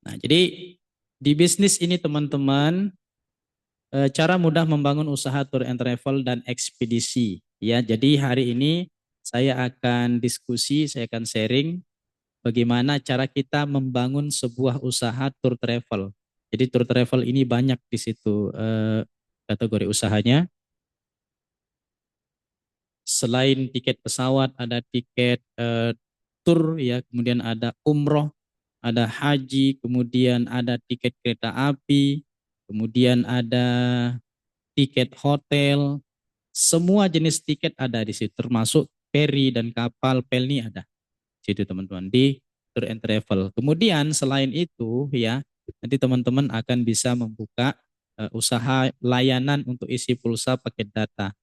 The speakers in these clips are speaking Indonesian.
Nah, jadi di bisnis ini teman-teman, cara mudah membangun usaha tour and travel dan ekspedisi. Ya, jadi hari ini saya akan diskusi, saya akan sharing bagaimana cara kita membangun sebuah usaha tour travel. Jadi tour travel ini banyak di situ kategori usahanya. Selain tiket pesawat, ada tiket tour ya, kemudian ada umroh, ada haji, kemudian ada tiket kereta api, kemudian ada tiket hotel, semua jenis tiket ada di situ, termasuk ferry dan kapal pelni ada di situ teman-teman di tour and travel. Kemudian selain itu ya, nanti teman-teman akan bisa membuka usaha layanan untuk isi pulsa paket data.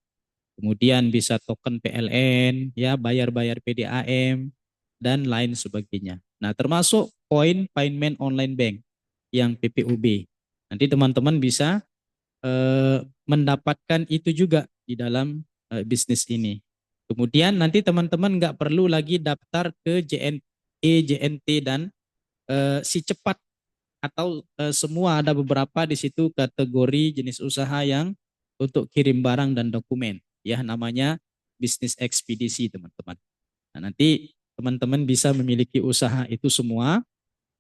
Kemudian bisa token PLN, ya bayar-bayar PDAM dan lain sebagainya. Nah, termasuk poin payment online bank yang PPUB. Nanti teman-teman bisa mendapatkan itu juga di dalam bisnis ini. Kemudian nanti teman-teman nggak perlu lagi daftar ke JNE, JNT dan si cepat atau semua ada beberapa di situ kategori jenis usaha yang untuk kirim barang dan dokumen. Ya namanya bisnis ekspedisi teman-teman. Nah, nanti teman-teman bisa memiliki usaha itu semua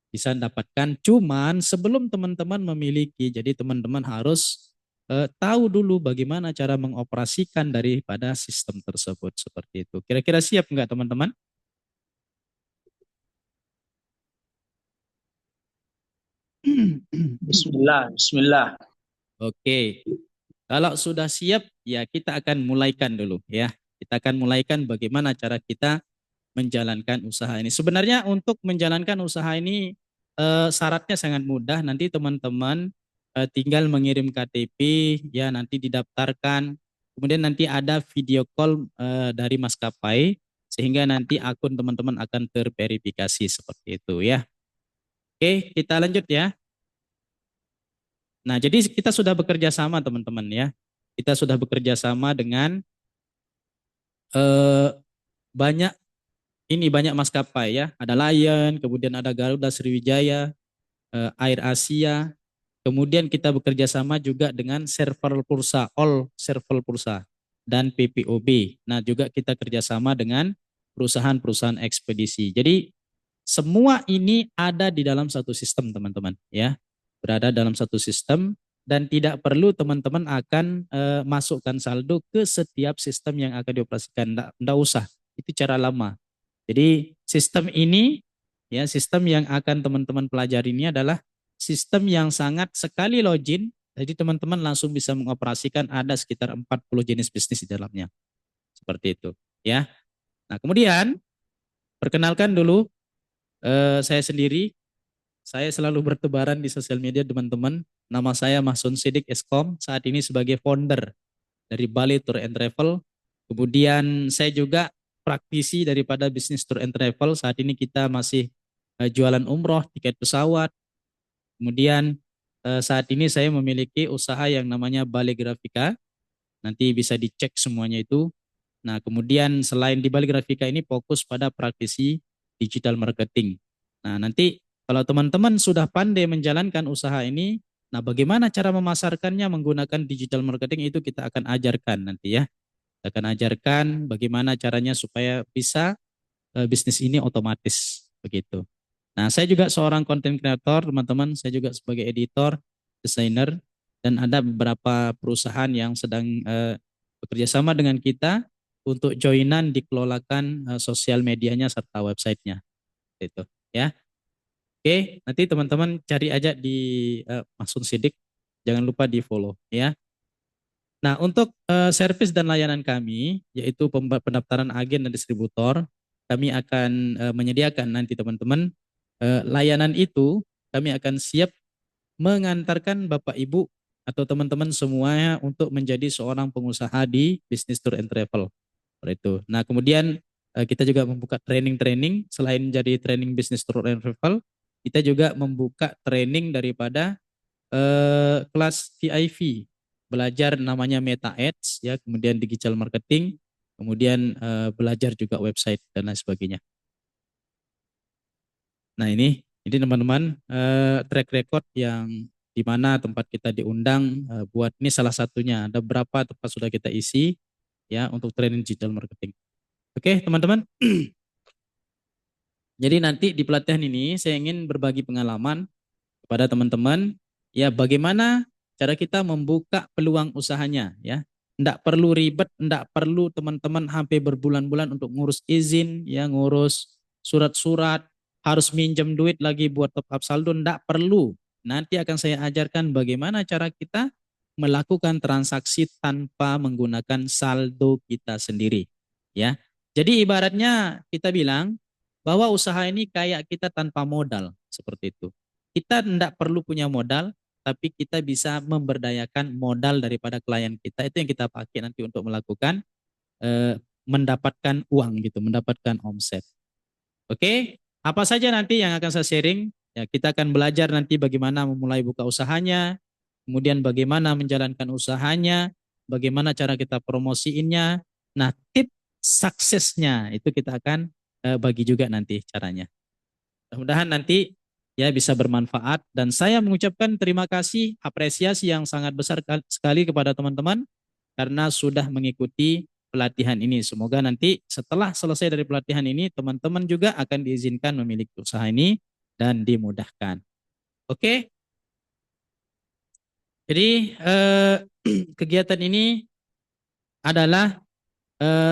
bisa dapatkan. Cuman sebelum teman-teman memiliki, jadi teman-teman harus tahu dulu bagaimana cara mengoperasikan daripada sistem tersebut seperti itu. Kira-kira siap nggak teman-teman? Bismillah, Bismillah. Oke, kalau sudah siap ya kita akan mulaikan dulu ya. Kita akan mulaikan bagaimana cara kita menjalankan usaha ini. Sebenarnya untuk menjalankan usaha ini syaratnya sangat mudah. Nanti teman-teman tinggal mengirim KTP, ya nanti didaftarkan. Kemudian nanti ada video call dari maskapai, sehingga nanti akun teman-teman akan terverifikasi seperti itu ya. Oke, kita lanjut ya. Nah, jadi kita sudah bekerja sama teman-teman ya. Kita sudah bekerja sama dengan eh, banyak banyak maskapai ya. Ada Lion, kemudian ada Garuda Sriwijaya, Air Asia. Kemudian kita bekerja sama juga dengan server pulsa, all server pulsa dan PPOB. Nah, juga kita kerjasama dengan perusahaan-perusahaan ekspedisi. Jadi semua ini ada di dalam satu sistem, teman-teman, ya. Berada dalam satu sistem dan tidak perlu teman-teman akan masukkan saldo ke setiap sistem yang akan dioperasikan. Nggak usah. Itu cara lama. Jadi sistem ini ya sistem yang akan teman-teman pelajari ini adalah sistem yang sangat sekali login, jadi teman-teman langsung bisa mengoperasikan ada sekitar 40 jenis bisnis di dalamnya. Seperti itu, ya. Nah, kemudian perkenalkan dulu saya sendiri. Saya selalu bertebaran di sosial media teman-teman. Nama saya Mahsun Sidik Eskom, saat ini sebagai founder dari Bali Tour and Travel. Kemudian saya juga praktisi daripada bisnis tour and travel. Saat ini kita masih jualan umroh, tiket pesawat. Kemudian saat ini saya memiliki usaha yang namanya Bali Grafika. Nanti bisa dicek semuanya itu. Nah, kemudian selain di Bali Grafika ini fokus pada praktisi digital marketing. Nah, nanti kalau teman-teman sudah pandai menjalankan usaha ini, nah bagaimana cara memasarkannya menggunakan digital marketing itu kita akan ajarkan nanti ya. Kita akan ajarkan bagaimana caranya supaya bisa bisnis ini otomatis begitu. Nah, saya juga seorang content creator, teman-teman. Saya juga sebagai editor, desainer, dan ada beberapa perusahaan yang sedang bekerja sama dengan kita untuk joinan dikelolakan sosial medianya serta websitenya. Itu ya. Oke, nanti teman-teman cari aja di Masun Sidik. Jangan lupa di follow ya. Nah, untuk servis dan layanan kami, yaitu pendaftaran agen dan distributor, kami akan menyediakan nanti teman-teman layanan itu, kami akan siap mengantarkan Bapak Ibu atau teman-teman semuanya untuk menjadi seorang pengusaha di bisnis tour and travel. Seperti itu. Nah, kemudian kita juga membuka training-training selain jadi training bisnis tour and travel, kita juga membuka training daripada kelas VIP, belajar namanya Meta Ads ya, kemudian digital marketing, kemudian belajar juga website dan lain sebagainya. Nah, ini Jadi teman-teman, track record yang di mana tempat kita diundang buat ini salah satunya. Ada berapa tempat sudah kita isi ya untuk training digital marketing. Oke, teman-teman. Jadi nanti di pelatihan ini saya ingin berbagi pengalaman kepada teman-teman ya bagaimana cara kita membuka peluang usahanya ya. Nggak perlu ribet, nggak perlu teman-teman sampai berbulan-bulan untuk ngurus izin, ya ngurus surat-surat, harus minjem duit lagi buat top up saldo, nggak perlu. Nanti akan saya ajarkan bagaimana cara kita melakukan transaksi tanpa menggunakan saldo kita sendiri. Ya, jadi ibaratnya kita bilang bahwa usaha ini kayak kita tanpa modal seperti itu. Kita tidak perlu punya modal, tapi kita bisa memberdayakan modal daripada klien kita. Itu yang kita pakai nanti untuk melakukan mendapatkan uang gitu, mendapatkan omset. Oke, apa saja nanti yang akan saya sharing? Ya, kita akan belajar nanti bagaimana memulai buka usahanya, kemudian bagaimana menjalankan usahanya, bagaimana cara kita promosiinnya. Nah, tip suksesnya itu kita akan bagi juga nanti caranya. Mudah-mudahan nanti ya bisa bermanfaat dan saya mengucapkan terima kasih, apresiasi yang sangat besar sekali kepada teman-teman karena sudah mengikuti pelatihan ini. Semoga nanti setelah selesai dari pelatihan ini teman-teman juga akan diizinkan memiliki usaha ini dan dimudahkan. Oke, jadi kegiatan ini adalah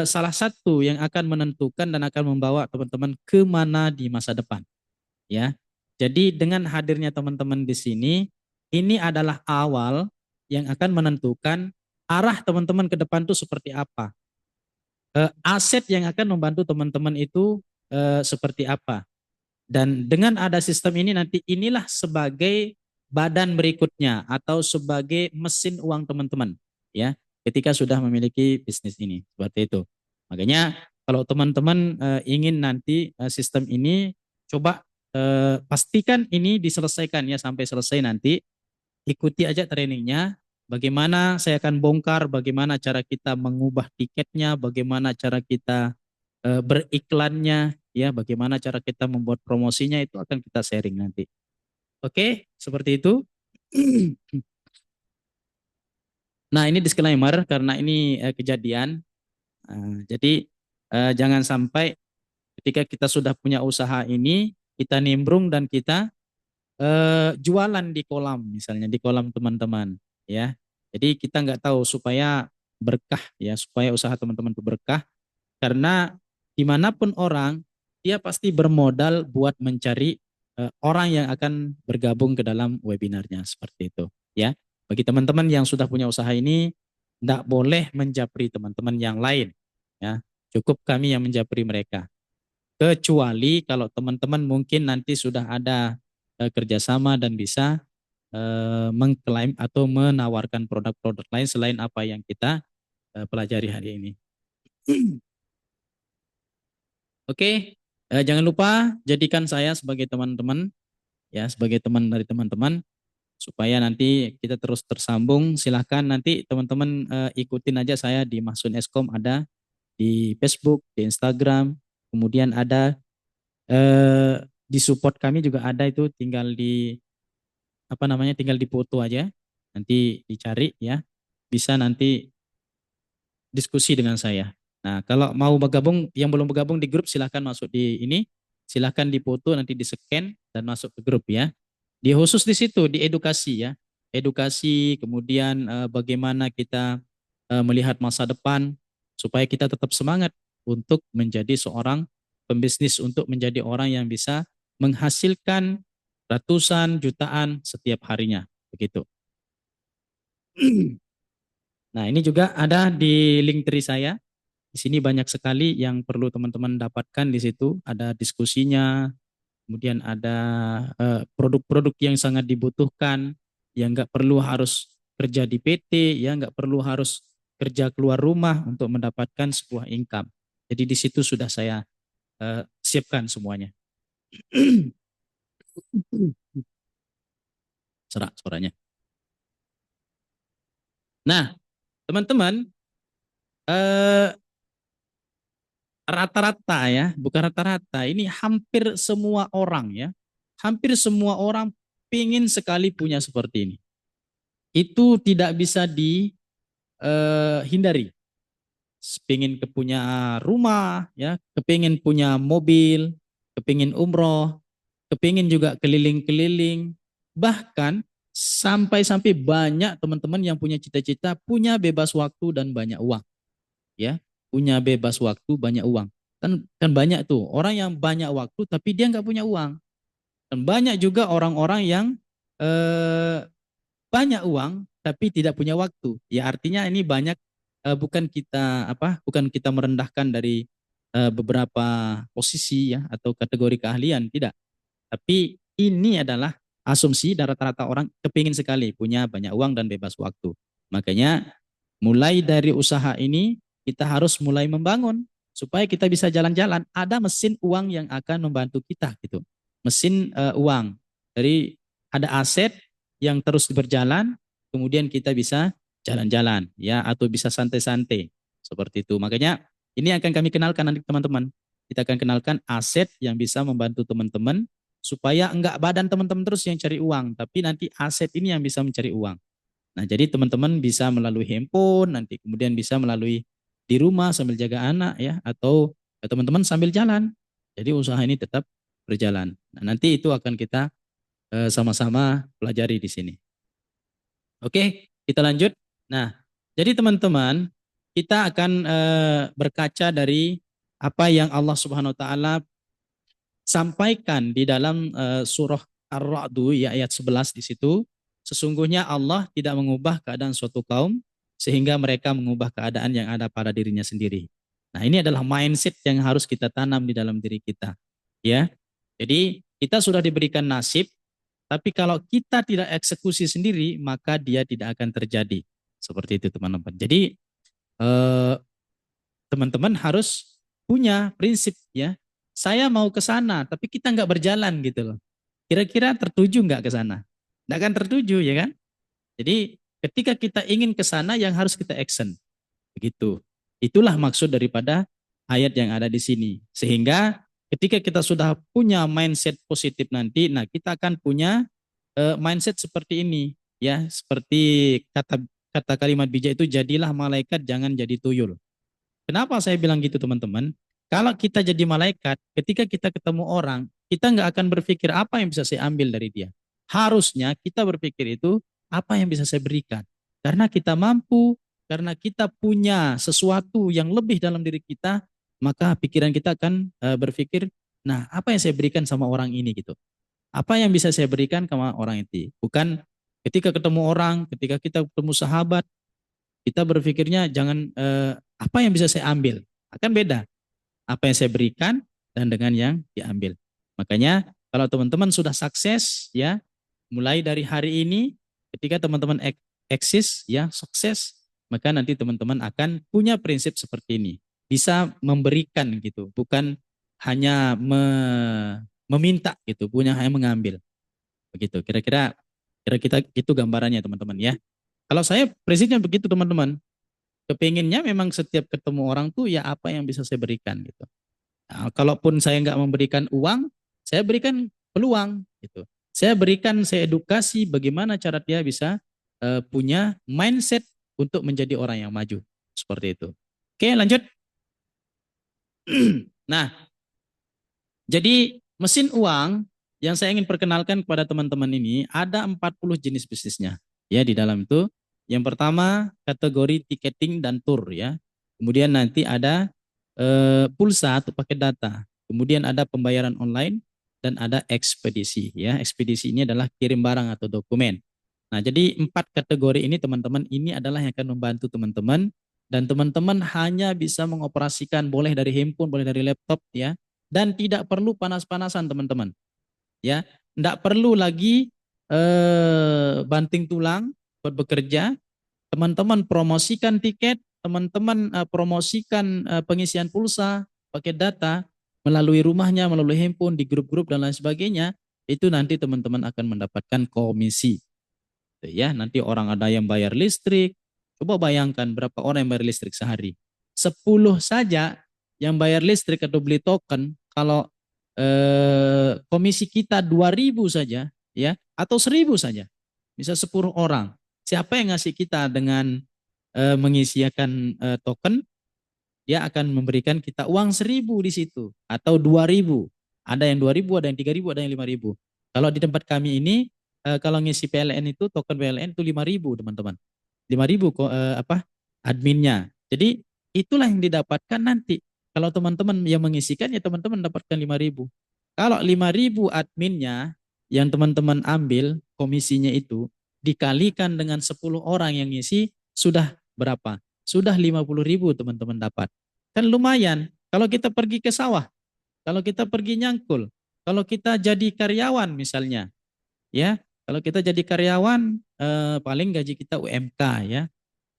salah satu yang akan menentukan dan akan membawa teman-teman kemana di masa depan. Ya. Jadi dengan hadirnya teman-teman di sini, ini adalah awal yang akan menentukan arah teman-teman ke depan itu seperti apa. Aset yang akan membantu teman-teman itu seperti apa. Dan dengan ada sistem ini nanti inilah sebagai badan berikutnya atau sebagai mesin uang teman-teman ya ketika sudah memiliki bisnis ini seperti itu. Makanya kalau teman-teman ingin nanti sistem ini coba pastikan ini diselesaikan ya sampai selesai nanti ikuti aja trainingnya. Bagaimana saya akan bongkar bagaimana cara kita mengubah tiketnya, bagaimana cara kita beriklannya, ya bagaimana cara kita membuat promosinya itu akan kita sharing nanti. Oke, seperti itu. Nah ini disclaimer karena ini kejadian. Jadi jangan sampai ketika kita sudah punya usaha ini kita nimbrung dan kita jualan di kolam misalnya di kolam teman-teman ya. Jadi kita nggak tahu supaya berkah ya supaya usaha teman-teman itu berkah karena dimanapun orang dia pasti bermodal buat mencari orang yang akan bergabung ke dalam webinarnya seperti itu ya. Bagi teman-teman yang sudah punya usaha ini tidak boleh menjapri teman-teman yang lain ya. Cukup kami yang menjapri mereka. Kecuali kalau teman-teman mungkin nanti sudah ada kerjasama dan bisa mengklaim atau menawarkan produk-produk lain selain apa yang kita pelajari hari ini. Oke, jangan lupa jadikan saya sebagai teman-teman, ya sebagai teman dari teman-teman, supaya nanti kita terus tersambung. Silahkan nanti teman-teman ikutin aja saya di Mahsun Eskom ada di Facebook, di Instagram, kemudian ada di support kami juga ada itu tinggal di apa namanya tinggal di foto aja, nanti dicari ya, bisa nanti diskusi dengan saya. Nah, kalau mau bergabung, yang belum bergabung di grup silahkan masuk di ini, silahkan dipoto nanti di scan dan masuk ke grup ya. Di khusus di situ di edukasi ya, edukasi kemudian bagaimana kita melihat masa depan supaya kita tetap semangat untuk menjadi seorang pembisnis untuk menjadi orang yang bisa menghasilkan ratusan jutaan setiap harinya begitu. Nah, ini juga ada di link tree saya. Di sini banyak sekali yang perlu teman-teman dapatkan di situ. Ada diskusinya, kemudian ada produk-produk yang sangat dibutuhkan, yang nggak perlu harus kerja di PT, ya nggak perlu harus kerja keluar rumah untuk mendapatkan sebuah income. Jadi di situ sudah saya siapkan semuanya. Serak suaranya. Nah, teman-teman, eh, rata-rata ya, bukan rata-rata, ini hampir semua orang ya, hampir semua orang pingin sekali punya seperti ini. Itu tidak bisa dihindari. Pingin punya rumah, ya, kepingin punya mobil, kepingin umroh, kepingin juga keliling-keliling, bahkan sampai-sampai banyak teman-teman yang punya cita-cita punya bebas waktu dan banyak uang, ya, punya bebas waktu banyak uang. Kan banyak tuh orang yang banyak waktu tapi dia nggak punya uang. Dan banyak juga orang-orang yang eh, banyak uang tapi tidak punya waktu. Ya artinya ini banyak, bukan kita merendahkan dari beberapa posisi ya atau kategori keahlian, tidak. Tapi ini adalah asumsi dari rata-rata orang kepingin sekali punya banyak uang dan bebas waktu. Makanya mulai dari usaha ini kita harus mulai membangun supaya kita bisa jalan-jalan. Ada mesin uang yang akan membantu kita gitu. Mesin uang. Dari ada aset yang terus berjalan, kemudian kita bisa jalan-jalan ya atau bisa santai-santai seperti itu. Makanya ini akan kami kenalkan nanti teman-teman. Kita akan kenalkan aset yang bisa membantu teman-teman supaya enggak badan teman-teman terus yang cari uang, tapi nanti aset ini yang bisa mencari uang. Nah, jadi teman-teman bisa melalui handphone, nanti kemudian bisa melalui di rumah sambil jaga anak ya, atau teman-teman sambil jalan. Jadi usaha ini tetap berjalan. Nah, nanti itu akan kita sama-sama pelajari di sini. Oke, kita lanjut. Nah, jadi teman-teman, kita akan berkaca dari apa yang Allah Subhanahu wa taala sampaikan di dalam surah Ar-Ra'd ya ayat 11 di situ. Sesungguhnya Allah tidak mengubah keadaan suatu kaum sehingga mereka mengubah keadaan yang ada pada dirinya sendiri. Nah, ini adalah mindset yang harus kita tanam di dalam diri kita. Ya. Jadi, kita sudah diberikan nasib, tapi kalau kita tidak eksekusi sendiri, maka dia tidak akan terjadi. Seperti itu, teman-teman. Jadi, eh, teman-teman harus punya prinsip ya. Saya mau ke sana, tapi kita nggak berjalan gitu loh. Kira-kira tertuju nggak ke sana? Nggak akan tertuju ya kan? Jadi ketika kita ingin ke sana yang harus kita action. Begitu. Itulah maksud daripada ayat yang ada di sini. Sehingga ketika kita sudah punya mindset positif nanti, nah kita akan punya mindset seperti ini ya, seperti kata kata kalimat bijak itu jadilah malaikat jangan jadi tuyul. Kenapa saya bilang gitu teman-teman? Kalau kita jadi malaikat, ketika kita ketemu orang, kita nggak akan berpikir apa yang bisa saya ambil dari dia. Harusnya kita berpikir itu apa yang bisa saya berikan. Karena kita mampu, karena kita punya sesuatu yang lebih dalam diri kita, maka pikiran kita akan berpikir, nah apa yang saya berikan sama orang ini gitu. Apa yang bisa saya berikan sama orang itu. Bukan ketika ketemu orang, ketika kita ketemu sahabat, kita berpikirnya jangan apa yang bisa saya ambil. Akan beda apa yang saya berikan dan dengan yang diambil. Makanya kalau teman-teman sudah sukses ya, mulai dari hari ini ketika teman-teman eksis ya, sukses, maka nanti teman-teman akan punya prinsip seperti ini. Bisa memberikan gitu, bukan hanya meminta gitu, punya hanya mengambil. Begitu. Kira-kira itu gambarannya teman-teman ya. Kalau saya prinsipnya begitu teman-teman. Kepinginnya memang setiap ketemu orang tuh ya apa yang bisa saya berikan gitu. Nah, kalaupun saya nggak memberikan uang, saya berikan peluang gitu. Saya edukasi bagaimana cara dia bisa punya mindset untuk menjadi orang yang maju. Seperti itu. Oke, lanjut. Nah, jadi mesin uang yang saya ingin perkenalkan kepada teman-teman ini ada 40 jenis bisnisnya. Ya, di dalam itu. Yang pertama kategori tiketing dan tour ya. Kemudian nanti ada pulsa atau paket data. Kemudian ada pembayaran online dan ada ekspedisi ya. Ekspedisi ini adalah kirim barang atau dokumen. Nah, jadi 4 kategori ini teman-teman ini adalah yang akan membantu teman-teman dan teman-teman hanya bisa mengoperasikan boleh dari handphone, boleh dari laptop ya dan tidak perlu panas-panasan teman-teman. Ya, tidak perlu lagi banting tulang buat bekerja. Teman-teman promosikan tiket, teman-teman promosikan pengisian pulsa, paket data melalui rumahnya, melalui handphone, di grup-grup dan lain sebagainya, itu nanti teman-teman akan mendapatkan komisi. Ya, nanti orang ada yang bayar listrik, coba bayangkan berapa orang yang bayar listrik sehari. 10 saja yang bayar listrik atau beli token, kalau komisi kita 2.000 saja, ya, atau 1.000 saja, bisa 10 orang. Siapa yang ngasih kita dengan mengisikan token, dia akan memberikan kita uang 1.000 di situ atau 2.000. Ada yang 2.000, ada yang 3.000, ada yang 5.000. Kalau di tempat kami ini, kalau ngisi PLN itu token PLN itu 5.000 teman-teman. 5.000 adminnya. Jadi itulah yang didapatkan nanti. Kalau teman-teman yang mengisikan ya teman-teman dapatkan 5.000. Kalau 5.000 adminnya yang teman-teman ambil komisinya itu dikalikan dengan 10 orang yang ngisi sudah berapa? Sudah 50.000 teman-teman dapat. Kan lumayan. Kalau kita pergi ke sawah, kalau kita pergi nyangkul, kalau kita jadi karyawan misalnya, ya, kalau kita jadi karyawan paling gaji kita UMK ya.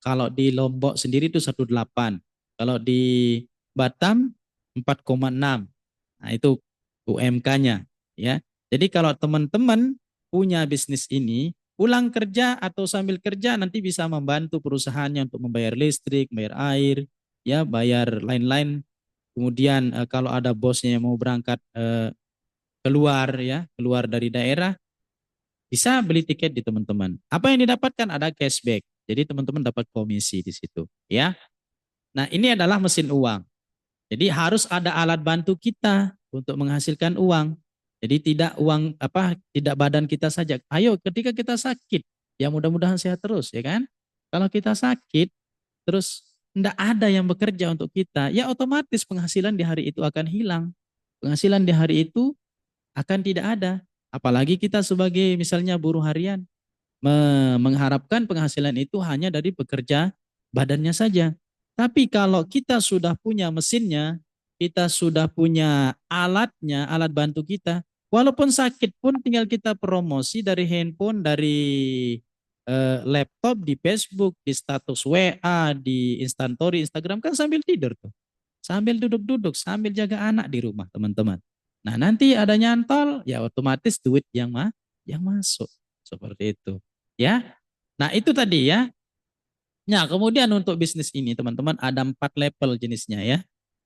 Kalau di Lombok sendiri itu 1,8. Kalau di Batam 4,6. Nah, itu UMK-nya ya. Jadi kalau teman-teman punya bisnis ini, pulang kerja atau sambil kerja nanti bisa membantu perusahaannya untuk membayar listrik, bayar air, ya, bayar lain-lain. Kemudian kalau ada bosnya yang mau berangkat keluar ya, keluar dari daerah, bisa beli tiket di teman-teman. Apa yang didapatkan? Ada cashback. Jadi teman-teman dapat komisi di situ, ya. Nah, ini adalah mesin uang. Jadi harus ada alat bantu kita untuk menghasilkan uang. Jadi tidak uang tidak badan kita saja. Ayo ketika kita sakit, ya mudah-mudahan sehat terus ya kan. Kalau kita sakit terus tidak ada yang bekerja untuk kita, ya otomatis penghasilan di hari itu akan hilang. Penghasilan di hari itu akan tidak ada. Apalagi kita sebagai misalnya buruh harian mengharapkan penghasilan itu hanya dari pekerja badannya saja. Tapi kalau kita sudah punya mesinnya, kita sudah punya alatnya, alat bantu kita, walaupun sakit pun tinggal kita promosi dari handphone, dari laptop, di Facebook, di status WA, di Instastory, Instagram kan sambil tidur tuh. Sambil duduk-duduk, sambil jaga anak di rumah teman-teman. Nah nanti ada nyantol, ya otomatis duit yang masuk. Seperti itu. Ya, nah itu tadi ya. Nah kemudian untuk bisnis ini teman-teman ada 4 level jenisnya ya.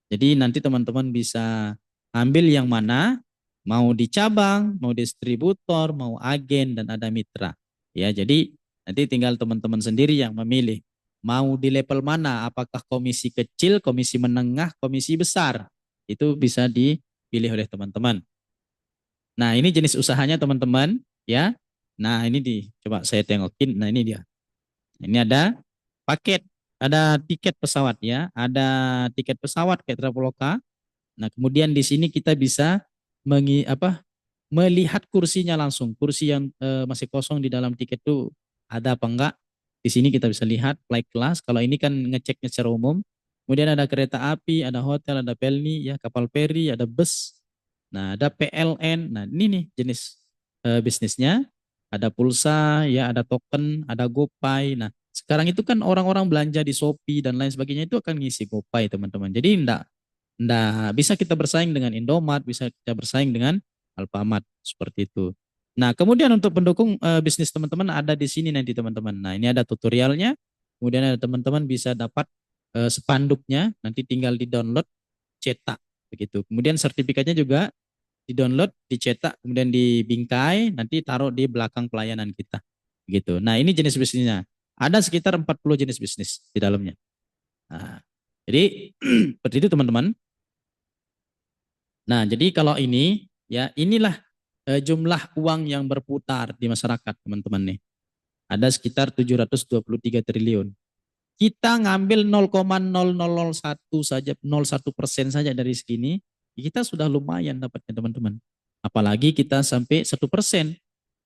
Jadi nanti teman-teman bisa ambil yang mana, mau di cabang, mau distributor, mau agen, dan ada mitra. Ya, jadi nanti tinggal teman-teman sendiri yang memilih. Mau di level mana, apakah komisi kecil, komisi menengah, komisi besar. Itu bisa dipilih oleh teman-teman. Nah ini jenis usahanya teman-teman. Ya, nah ini coba saya tengokin, nah ini dia. Ini ada paket, ada tiket pesawat ya, ada tiket pesawat kayak Traveloka. Nah, kemudian di sini kita bisa melihat kursinya langsung, kursi yang masih kosong di dalam tiket itu ada apa enggak. Di sini kita bisa lihat flight class. Kalau ini kan ngeceknya secara umum. Kemudian ada kereta api, ada hotel, ada pelni, ya kapal feri, ada bus. Nah, ada PLN. Nah, ini nih jenis bisnisnya. Ada pulsa, ya ada token, ada GoPay. Nah, sekarang itu kan orang-orang belanja di Shopee dan lain sebagainya itu akan ngisi GoPay teman-teman. Jadi enggak bisa kita bersaing dengan Indomart, bisa kita bersaing dengan Alfamart seperti itu. Nah, kemudian untuk pendukung bisnis teman-teman ada di sini nanti teman-teman. Nah, ini ada tutorialnya. Kemudian ada teman-teman bisa dapat spanduknya, nanti tinggal di-download, cetak begitu. Kemudian sertifikatnya juga di-download, dicetak, kemudian dibingkai, nanti taruh di belakang pelayanan kita. Begitu. Nah, ini jenis bisnisnya. Ada sekitar 40 jenis bisnis di dalamnya. Nah, jadi seperti itu teman-teman. Nah, jadi kalau ini ya inilah jumlah uang yang berputar di masyarakat, teman-teman nih. Ada sekitar 723 triliun. Kita ngambil 0,0001 saja, 0,1% saja dari segini, kita sudah lumayan dapatnya, teman-teman. Apalagi kita sampai 1%,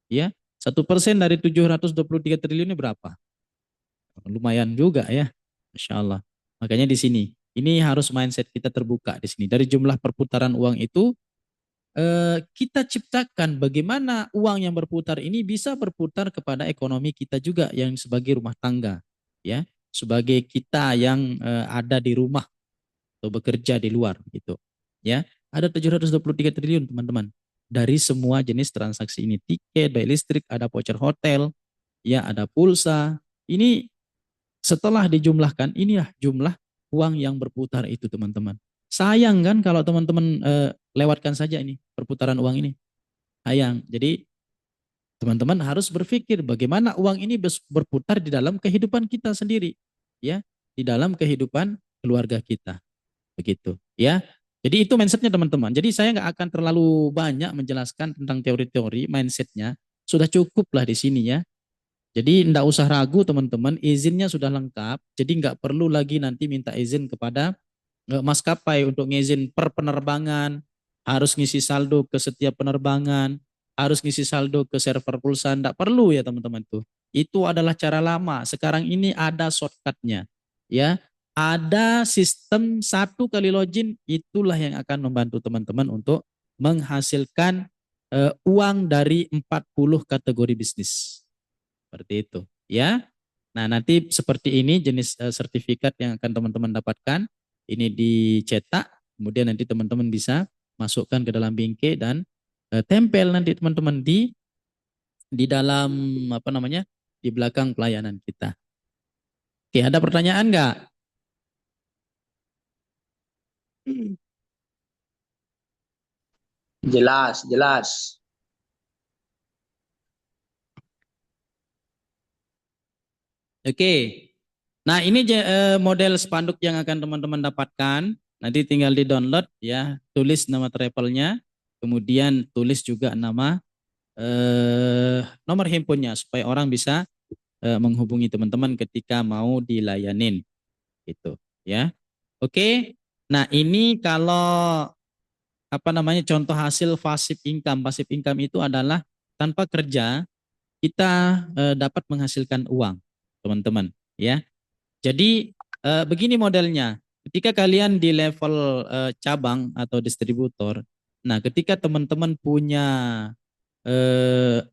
ya. 1% dari 723 triliun ini berapa? Lumayan juga ya. Masya Allah. Makanya di sini, ini harus mindset kita terbuka di sini. Dari jumlah perputaran uang itu, kita ciptakan bagaimana uang yang berputar ini bisa berputar kepada ekonomi kita juga yang sebagai rumah tangga, ya, sebagai kita yang ada di rumah atau bekerja di luar gitu, ya. Ada 723 triliun teman-teman dari semua jenis transaksi ini, tiket, bayar listrik, ada voucher hotel, ya, ada pulsa. Ini setelah dijumlahkan, inilah jumlah uang yang berputar itu teman-teman. Sayang kan kalau teman-teman lewatkan saja ini perputaran uang ini. sayang. Jadi teman-teman harus berpikir bagaimana uang ini berputar di dalam kehidupan kita sendiri, ya, di dalam kehidupan keluarga kita, begitu, ya. Jadi itu mindsetnya teman-teman. Jadi saya nggak akan terlalu banyak menjelaskan tentang teori-teori mindsetnya. Sudah cukup lah di sini ya. Jadi nggak usah ragu teman-teman, izinnya sudah lengkap. Jadi nggak perlu lagi nanti minta izin kepada maskapai untuk ngizin per penerbangan, harus ngisi saldo ke setiap penerbangan, harus ngisi saldo ke server pulsa, enggak perlu ya teman-teman tuh. Itu adalah cara lama. Sekarang ini ada shortcutnya, ya. Ada sistem satu kali login, itulah yang akan membantu teman-teman untuk menghasilkan uang dari 40 kategori bisnis. Seperti itu, ya. Nah, nanti seperti ini jenis sertifikat yang akan teman-teman dapatkan. Ini dicetak, kemudian nanti teman-teman bisa masukkan ke dalam bingkai dan tempel nanti teman-teman di dalam apa namanya? Di belakang pelayanan kita. Oke, ada pertanyaan nggak? Jelas, jelas. Oke. Nah, ini model spanduk yang akan teman-teman dapatkan. Nanti tinggal di-download ya, tulis nama travelnya, kemudian tulis juga nama nomor handphonenya supaya orang bisa menghubungi teman-teman ketika mau dilayanin gitu ya. Oke. Nah, ini kalau apa namanya contoh hasil passive income. Passive income itu adalah tanpa kerja kita dapat menghasilkan uang, teman-teman ya. Jadi begini modelnya. Ketika kalian di level cabang atau distributor, nah ketika teman-teman punya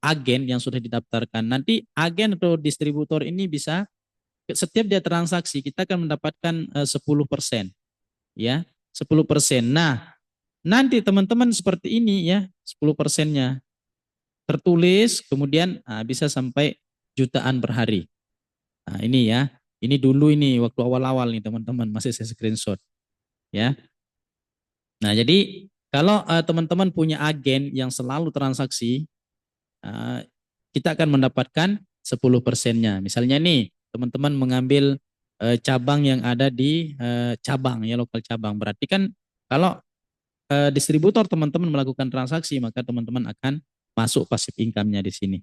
agen yang sudah didaftarkan, nanti agen atau distributor ini bisa setiap dia transaksi kita akan mendapatkan 10%, ya, 10%. Nah, nanti teman-teman seperti ini ya, 10%-nya tertulis kemudian bisa sampai jutaan per hari. Nah, ini ya. Ini dulu ini waktu awal-awal nih teman-teman masih saya screenshot ya. Nah, jadi kalau teman-teman punya agen yang selalu transaksi, uh, kita akan mendapatkan 10%-nya. Misalnya nih, teman-teman mengambil cabang yang ada di cabang ya, lokal cabang. Berarti kan kalau distributor teman-teman melakukan transaksi, maka teman-teman akan masuk passive income-nya di sini.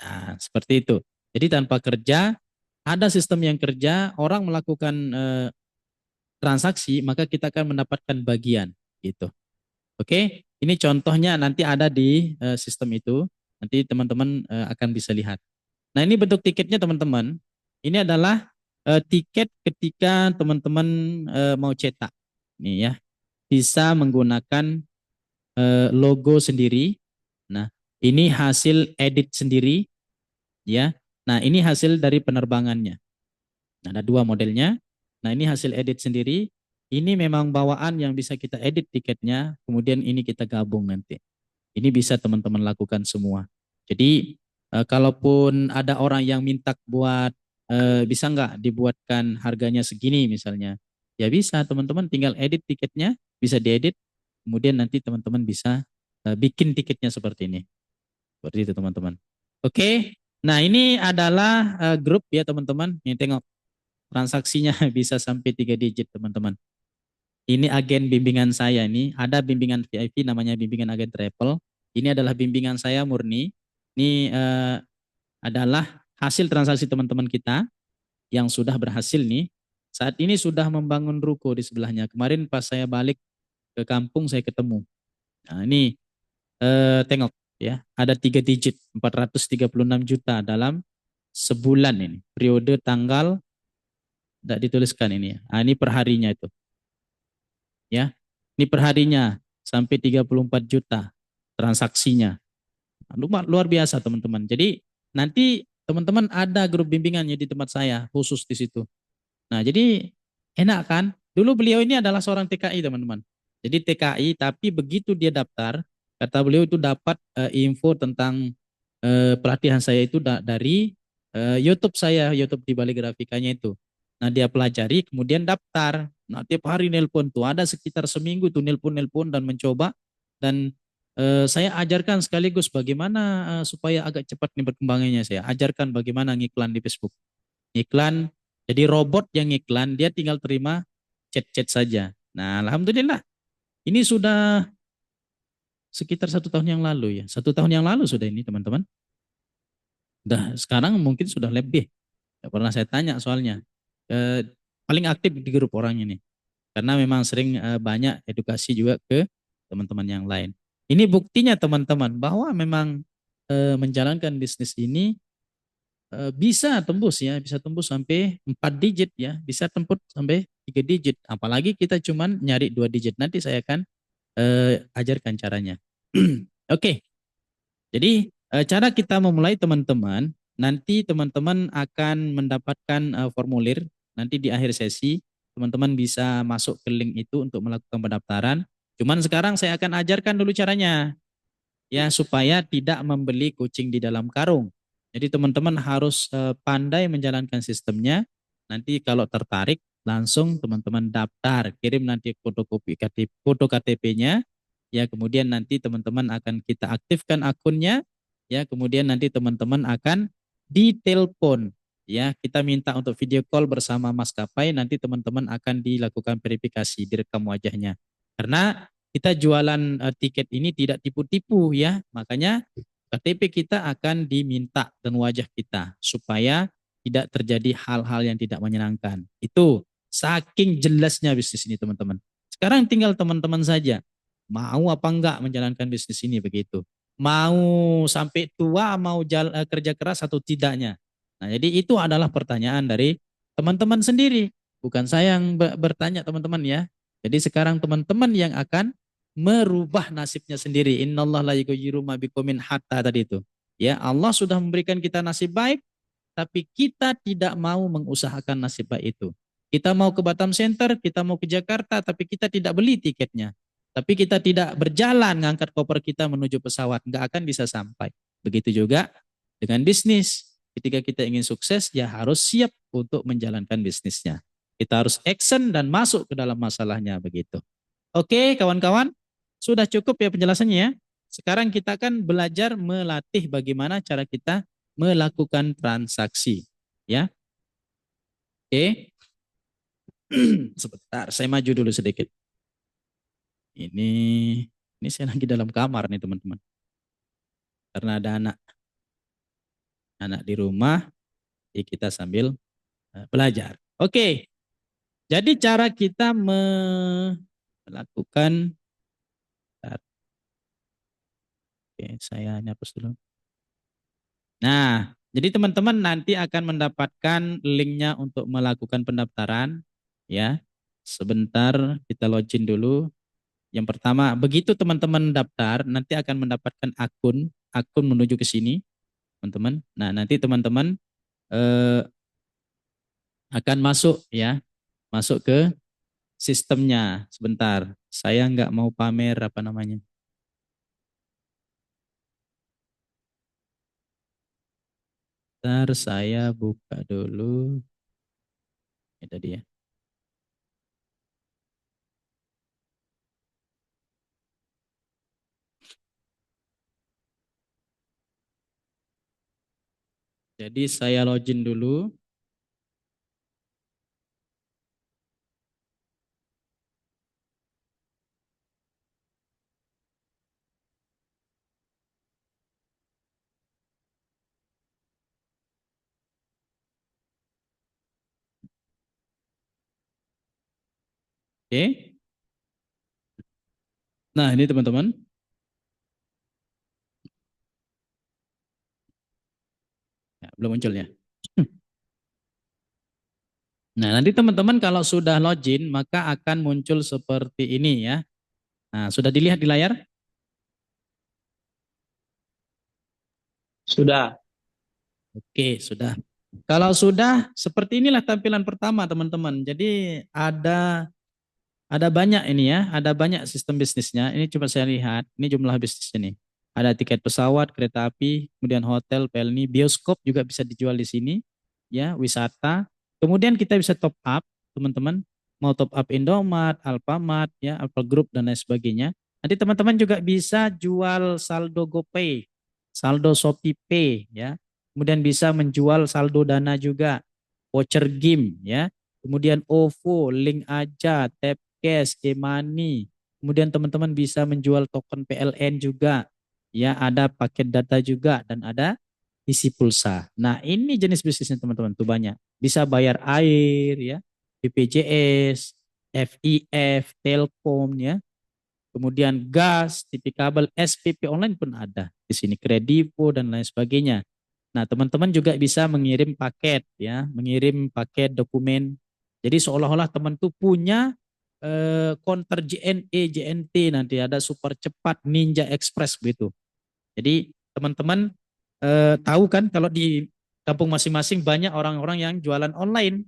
Nah, seperti itu. Jadi tanpa kerja, ada sistem yang kerja, orang melakukan transaksi, maka kita akan mendapatkan bagian gitu. Oke, ini contohnya nanti ada di sistem itu. Nanti teman-teman akan bisa lihat. Nah, ini bentuk tiketnya teman-teman. Ini adalah tiket ketika teman-teman mau cetak. Nih ya, bisa menggunakan logo sendiri. Nah, ini hasil edit sendiri ya. Nah, ini hasil dari penerbangannya. Nah, ada dua modelnya. Nah, ini hasil edit sendiri. Ini memang bawaan yang bisa kita edit tiketnya, kemudian ini kita gabung nanti. Ini bisa teman-teman lakukan semua. Jadi, kalaupun ada orang yang minta buat, bisa nggak dibuatkan harganya segini misalnya. Ya bisa, teman-teman tinggal edit tiketnya, bisa diedit, kemudian nanti teman-teman bisa bikin tiketnya seperti ini. Seperti itu teman-teman. Oke, nah ini adalah grup ya teman-teman. Ini tengok transaksinya bisa sampai 3 digit teman-teman. Ini agen bimbingan saya ini, ada bimbingan VIP namanya bimbingan agen travel. Ini adalah bimbingan saya murni. Ini adalah hasil transaksi teman-teman kita yang sudah berhasil nih. Saat ini sudah membangun ruko di sebelahnya. Kemarin pas saya balik ke kampung saya ketemu. Nah ini tengok ya, ada 3 digit, 436 juta dalam sebulan ini. Periode tanggal tidak dituliskan ini ya. Nah, ini perharinya itu. Ya. Ini perharinya sampai 34 juta transaksinya. Luar biasa teman-teman. Jadi nanti teman-teman ada grup bimbingannya di tempat saya khusus di situ. Nah, jadi enak kan? Dulu beliau ini adalah seorang TKI teman-teman. Jadi TKI tapi begitu dia daftar, kata beliau itu dapat info tentang pelatihan saya itu dari YouTube saya, YouTube di balik grafikanya itu. Nah, dia pelajari kemudian daftar. Nah, tiap hari nelpon tuh ada sekitar seminggu tuh nelpon-nelpon dan mencoba dan Saya ajarkan sekaligus bagaimana supaya agak cepat nih berkembangannya. Saya ajarkan bagaimana ngiklan di Facebook. Iklan, jadi robot yang iklan, dia tinggal terima chat-chat saja. Nah, alhamdulillah, ini sudah sekitar 1 tahun yang lalu ya. 1 tahun yang lalu sudah ini teman-teman. Sekarang mungkin sudah lebih. Tidak pernah saya tanya soalnya. Eh, Paling aktif di grup orang ini. Karena memang sering banyak edukasi juga ke teman-teman yang lain. Ini buktinya teman-teman bahwa memang menjalankan bisnis ini bisa tembus ya, bisa tembus sampai 4 digit ya, bisa tembus sampai 3 digit. Apalagi kita cuman nyari 2 digit. Nanti saya akan ajarkan caranya. Oke, jadi cara kita memulai teman-teman, nanti teman-teman akan mendapatkan formulir, nanti di akhir sesi teman-teman bisa masuk ke link itu untuk melakukan pendaftaran. Cuman sekarang saya akan ajarkan dulu caranya, ya supaya tidak membeli kucing di dalam karung. Jadi teman-teman harus pandai menjalankan sistemnya. Nanti kalau tertarik langsung teman-teman daftar, kirim nanti fotokopi KTP, foto KTP-nya. Ya, kemudian nanti teman-teman akan kita aktifkan akunnya. Ya, kemudian nanti teman-teman akan ditelepon. Ya, kita minta untuk video call bersama maskapai. Nanti teman-teman akan dilakukan verifikasi, direkam wajahnya. Karena kita jualan tiket ini tidak tipu-tipu ya. Makanya KTP kita akan diminta dan wajah kita supaya tidak terjadi hal-hal yang tidak menyenangkan. Itu saking jelasnya bisnis ini teman-teman. Sekarang tinggal teman-teman saja mau apa enggak menjalankan bisnis ini begitu. Mau sampai tua, mau kerja keras atau tidaknya. Nah, jadi itu adalah pertanyaan dari teman-teman sendiri. Bukan saya yang bertanya teman-teman ya. Jadi sekarang teman-teman yang akan merubah nasibnya sendiri. Innallaha la yughayyiru ma biqaumin hatta tadi itu. Ya, Allah sudah memberikan kita nasib baik, tapi kita tidak mau mengusahakan nasib baik itu. Kita mau ke Batam Center, kita mau ke Jakarta, tapi kita tidak beli tiketnya. Tapi kita tidak berjalan ngangkat koper kita menuju pesawat, nggak akan bisa sampai. Begitu juga dengan bisnis. Ketika kita ingin sukses, ya harus siap untuk menjalankan bisnisnya. Kita harus action dan masuk ke dalam masalahnya begitu. Oke, kawan-kawan, sudah cukup ya penjelasannya ya. Sekarang kita akan belajar melatih bagaimana cara kita melakukan transaksi. Ya, oke. Sebentar, saya maju dulu sedikit. Ini saya lagi dalam kamar nih teman-teman. Karena ada anak di rumah, ya kita sambil belajar. Oke, jadi cara kita melakukan, oke, saya hapus dulu. Nah, jadi teman-teman nanti akan mendapatkan linknya untuk melakukan pendaftaran. Ya, sebentar kita login dulu. Yang pertama, begitu teman-teman daftar, nanti akan mendapatkan akun menuju ke sini, teman-teman. Nah, nanti teman-teman eh, akan masuk ya, masuk ke sistemnya. Sebentar, saya nggak mau pamer apa namanya. Bentar, saya buka dulu. Ini tadi ya. Jadi saya login dulu. Oke. Nah, ini teman-teman. Ya, belum muncul ya. Nah, nanti teman-teman kalau sudah login, maka akan muncul seperti ini ya. Nah, sudah dilihat di layar? Sudah. Oke, sudah. Kalau sudah, seperti inilah tampilan pertama, teman-teman. Jadi ada banyak ini ya, ada banyak sistem bisnisnya. Ini coba saya lihat, ini jumlah bisnisnya nih. Ada tiket pesawat, kereta api, kemudian hotel, pelni, bioskop juga bisa dijual di sini, ya, wisata. Kemudian kita bisa top up, teman-teman. Mau top up Indomart, Alfamart, ya, Alfa Group dan lain sebagainya. Nanti teman-teman juga bisa jual saldo GoPay, saldo ShopeePay ya. Kemudian bisa menjual saldo Dana juga, voucher game ya. Kemudian OVO, Link Aja, Tapcash, e-money. Kemudian teman-teman bisa menjual token PLN juga. Ya, ada paket data juga dan ada isi pulsa. Nah, ini jenis bisnisnya teman-teman tuh banyak. Bisa bayar air ya, BPJS, FIF, Telkom ya. Kemudian gas, TV kabel, SPP online pun ada di sini, Kredivo dan lain sebagainya. Nah, teman-teman juga bisa mengirim paket ya, mengirim paket dokumen. Jadi seolah-olah teman tuh punya konter JNE, JNT, nanti ada super cepat Ninja Express begitu. Jadi teman-teman tahu kan kalau di kampung masing-masing banyak orang-orang yang jualan online.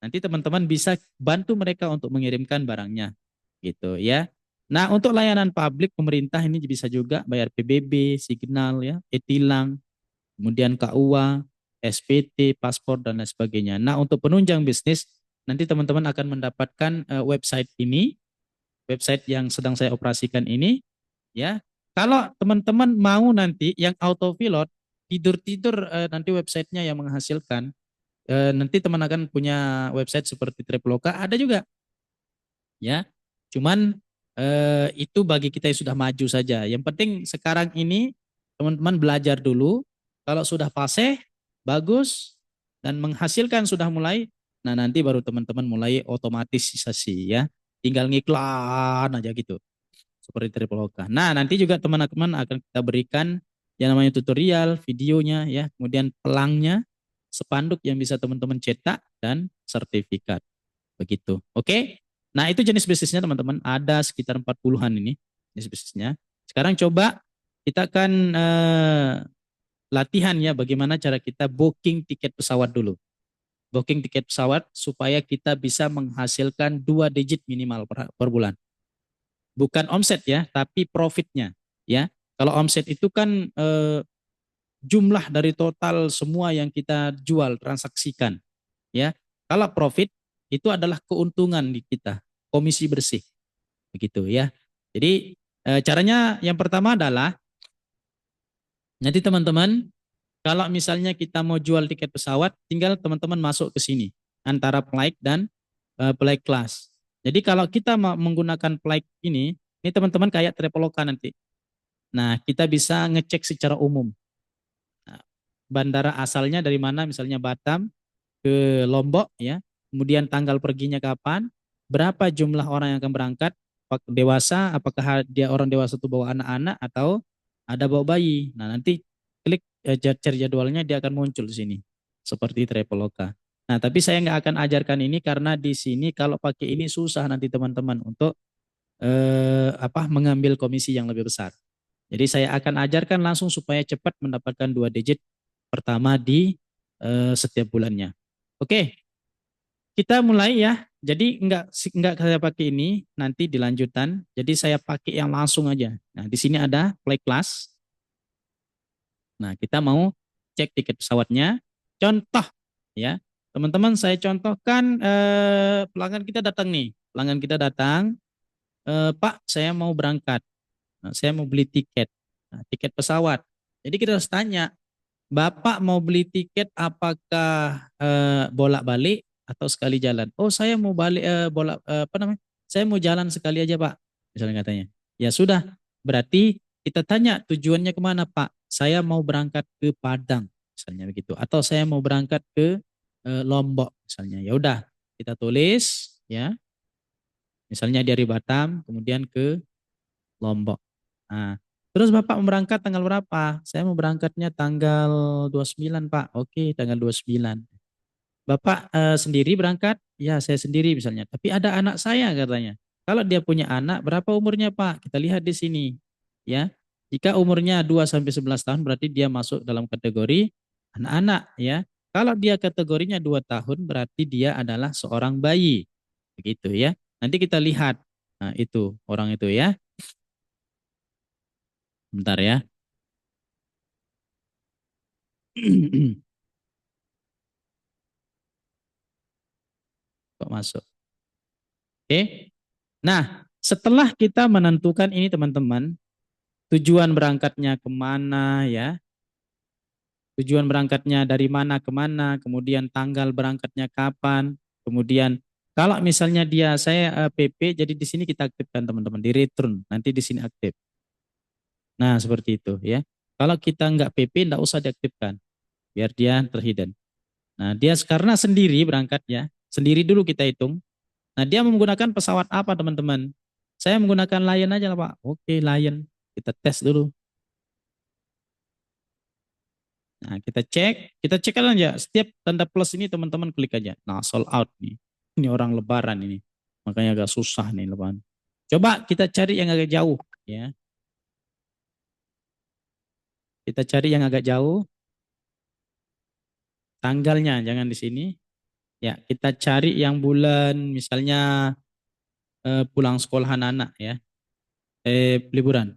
Nanti teman-teman bisa bantu mereka untuk mengirimkan barangnya gitu ya. Nah, untuk layanan publik pemerintah ini bisa juga bayar PBB, Signal ya, e-tilang, kemudian KUA, SPT, paspor dan lain sebagainya. Nah, untuk penunjang bisnis nanti teman-teman akan mendapatkan website ini, website yang sedang saya operasikan ini ya. Kalau teman-teman mau nanti yang autopilot tidur-tidur nanti websitenya yang menghasilkan, nanti teman akan punya website seperti Traveloka ada juga ya. Cuman itu bagi kita yang sudah maju saja. Yang penting sekarang ini teman-teman belajar dulu. Kalau sudah fase bagus dan menghasilkan sudah mulai, nah nanti baru teman-teman mulai otomatisasi ya. Tinggal ngiklan aja gitu. Seperti Traveloka. Nah, nanti juga teman-teman akan kita berikan yang namanya tutorial, videonya ya, kemudian pelangnya, spanduk yang bisa teman-teman cetak dan sertifikat. Begitu. Oke? Nah, itu jenis bisnisnya teman-teman. Ada sekitar 40-an ini jenis bisnisnya. Sekarang coba kita akan latihan ya bagaimana cara kita booking tiket pesawat dulu. Booking tiket pesawat supaya kita bisa menghasilkan 2 digit minimal per bulan. Bukan omset ya, tapi profitnya ya. Kalau omset itu kan jumlah dari total semua yang kita jual, transaksikan ya. Kalau profit itu adalah keuntungan di kita, komisi bersih begitu ya. Jadi caranya yang pertama adalah nanti teman-teman kalau misalnya kita mau jual tiket pesawat, tinggal teman-teman masuk ke sini antara flight dan flight class. Jadi kalau kita mau menggunakan flight ini teman-teman kayak Traveloka nanti. Nah, kita bisa ngecek secara umum. Nah, bandara asalnya dari mana, misalnya Batam ke Lombok ya. Kemudian tanggal perginya kapan, berapa jumlah orang yang akan berangkat, dewasa, apakah dia orang dewasa itu bawa anak-anak atau ada bawa bayi. Nah, nanti klik cari jadwalnya dia akan muncul di sini. Seperti Traveloka. Nah, tapi saya nggak akan ajarkan ini karena di sini kalau pakai ini susah nanti teman-teman untuk mengambil komisi yang lebih besar. Jadi saya akan ajarkan langsung supaya cepat mendapatkan 2 digit pertama di setiap bulannya. Oke, kita mulai ya. Jadi enggak saya pakai ini nanti di lanjutan. Jadi saya pakai yang langsung aja. Nah, di sini ada play class. Nah, kita mau cek tiket pesawatnya. Contoh ya. Teman-teman saya contohkan pelanggan kita datang nih. Pelanggan kita datang, Pak, saya mau berangkat. Nah, saya mau beli tiket. Nah, tiket pesawat. Jadi kita harus tanya, Bapak mau beli tiket apakah bolak-balik atau sekali jalan? Oh, saya mau balik Saya mau jalan sekali aja, Pak. Misalnya katanya. Ya sudah, berarti kita tanya tujuannya kemana, Pak? Saya mau berangkat ke Padang, misalnya begitu. Atau saya mau berangkat ke Lombok, misalnya. Ya udah, kita tulis ya. Misalnya dari Batam kemudian ke Lombok. Nah, terus Bapak mau berangkat tanggal berapa? Saya mau berangkatnya tanggal 29, Pak. Oke, tanggal 29. Bapak sendiri berangkat? Ya, saya sendiri misalnya. Tapi ada anak saya katanya. Kalau dia punya anak, berapa umurnya, Pak? Kita lihat di sini. Ya. Jika umurnya 2 sampai 11 tahun berarti dia masuk dalam kategori anak-anak, ya. Kalau dia kategorinya 2 tahun berarti dia adalah seorang bayi. Begitu ya. Nanti kita lihat. Nah, itu orang itu ya. Bentar ya. Kok masuk? Oke. Nah, setelah kita menentukan ini teman-teman, tujuan berangkatnya kemana ya, tujuan berangkatnya dari mana ke mana, kemudian tanggal berangkatnya kapan, kemudian kalau misalnya saya PP, jadi di sini kita aktifkan teman-teman, di return, nanti di sini aktif. Nah seperti itu ya. Kalau kita nggak PP, nggak usah diaktifkan, biar dia terhidden. Nah dia karena sendiri berangkatnya, sendiri dulu kita hitung. Nah dia menggunakan pesawat apa teman-teman? Saya menggunakan Lion aja lah Pak. Oke Lion, kita tes dulu. Nah, kita cek aja. Setiap tanda plus ini teman-teman klik aja. Nah, sold out nih. Ini orang lebaran ini. Makanya agak susah nih lebaran. Coba kita cari yang agak jauh ya. Kita cari yang agak jauh, tanggalnya jangan di sini. Ya, kita cari yang bulan misalnya pulang sekolah anak-anak ya. Liburan.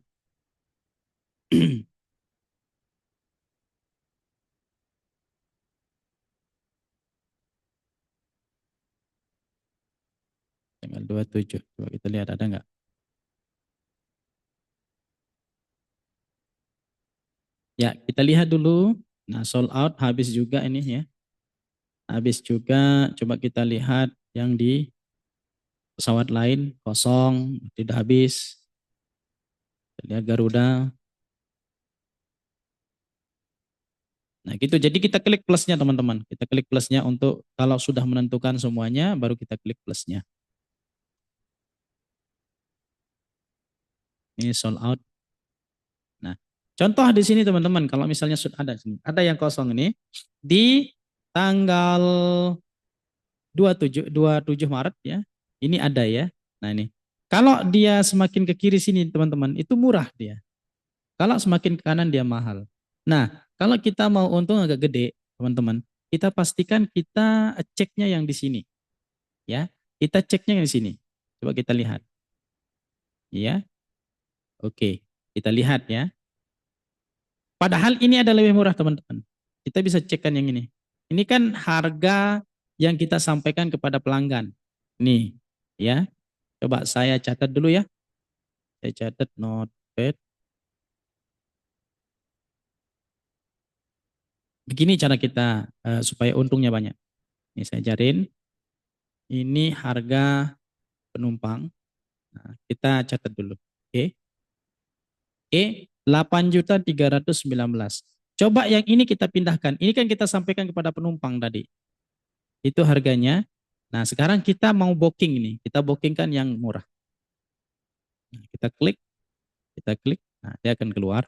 Tanggal 27. Coba kita lihat ada nggak? Ya, kita lihat dulu. Nah, sold out habis juga ini ya. Habis juga, coba kita lihat yang di pesawat lain kosong, tidak habis. Lihat Garuda. Nah gitu, jadi kita klik plusnya teman-teman. Kita klik plusnya untuk kalau sudah menentukan semuanya, baru kita klik plusnya. Ini sold out. Nah, contoh di sini teman-teman, kalau misalnya sudah ada yang kosong ini, di tanggal 27 Maret ya, ini ada ya. Nah ini, kalau dia semakin ke kiri sini teman-teman, itu murah dia. Kalau semakin ke kanan dia mahal. Nah, kalau kita mau untung agak gede, teman-teman, kita pastikan kita ceknya yang di sini, ya. Kita ceknya yang di sini. Coba kita lihat, ya. Oke, kita lihat ya. Padahal ini ada lebih murah, teman-teman. Kita bisa cekkan yang ini. Ini kan harga yang kita sampaikan kepada pelanggan. Nih, ya. Coba saya catat dulu ya. Saya catat notepad. Begini cara kita supaya untungnya banyak. Ini saya ajarin. Ini harga penumpang. Nah, kita catat dulu. Oke. 8.319. Coba yang ini kita pindahkan. Ini kan kita sampaikan kepada penumpang tadi. Itu harganya. Nah, sekarang kita mau booking ini. Kita bookingkan yang murah. Nah, kita klik. Nah, dia akan keluar.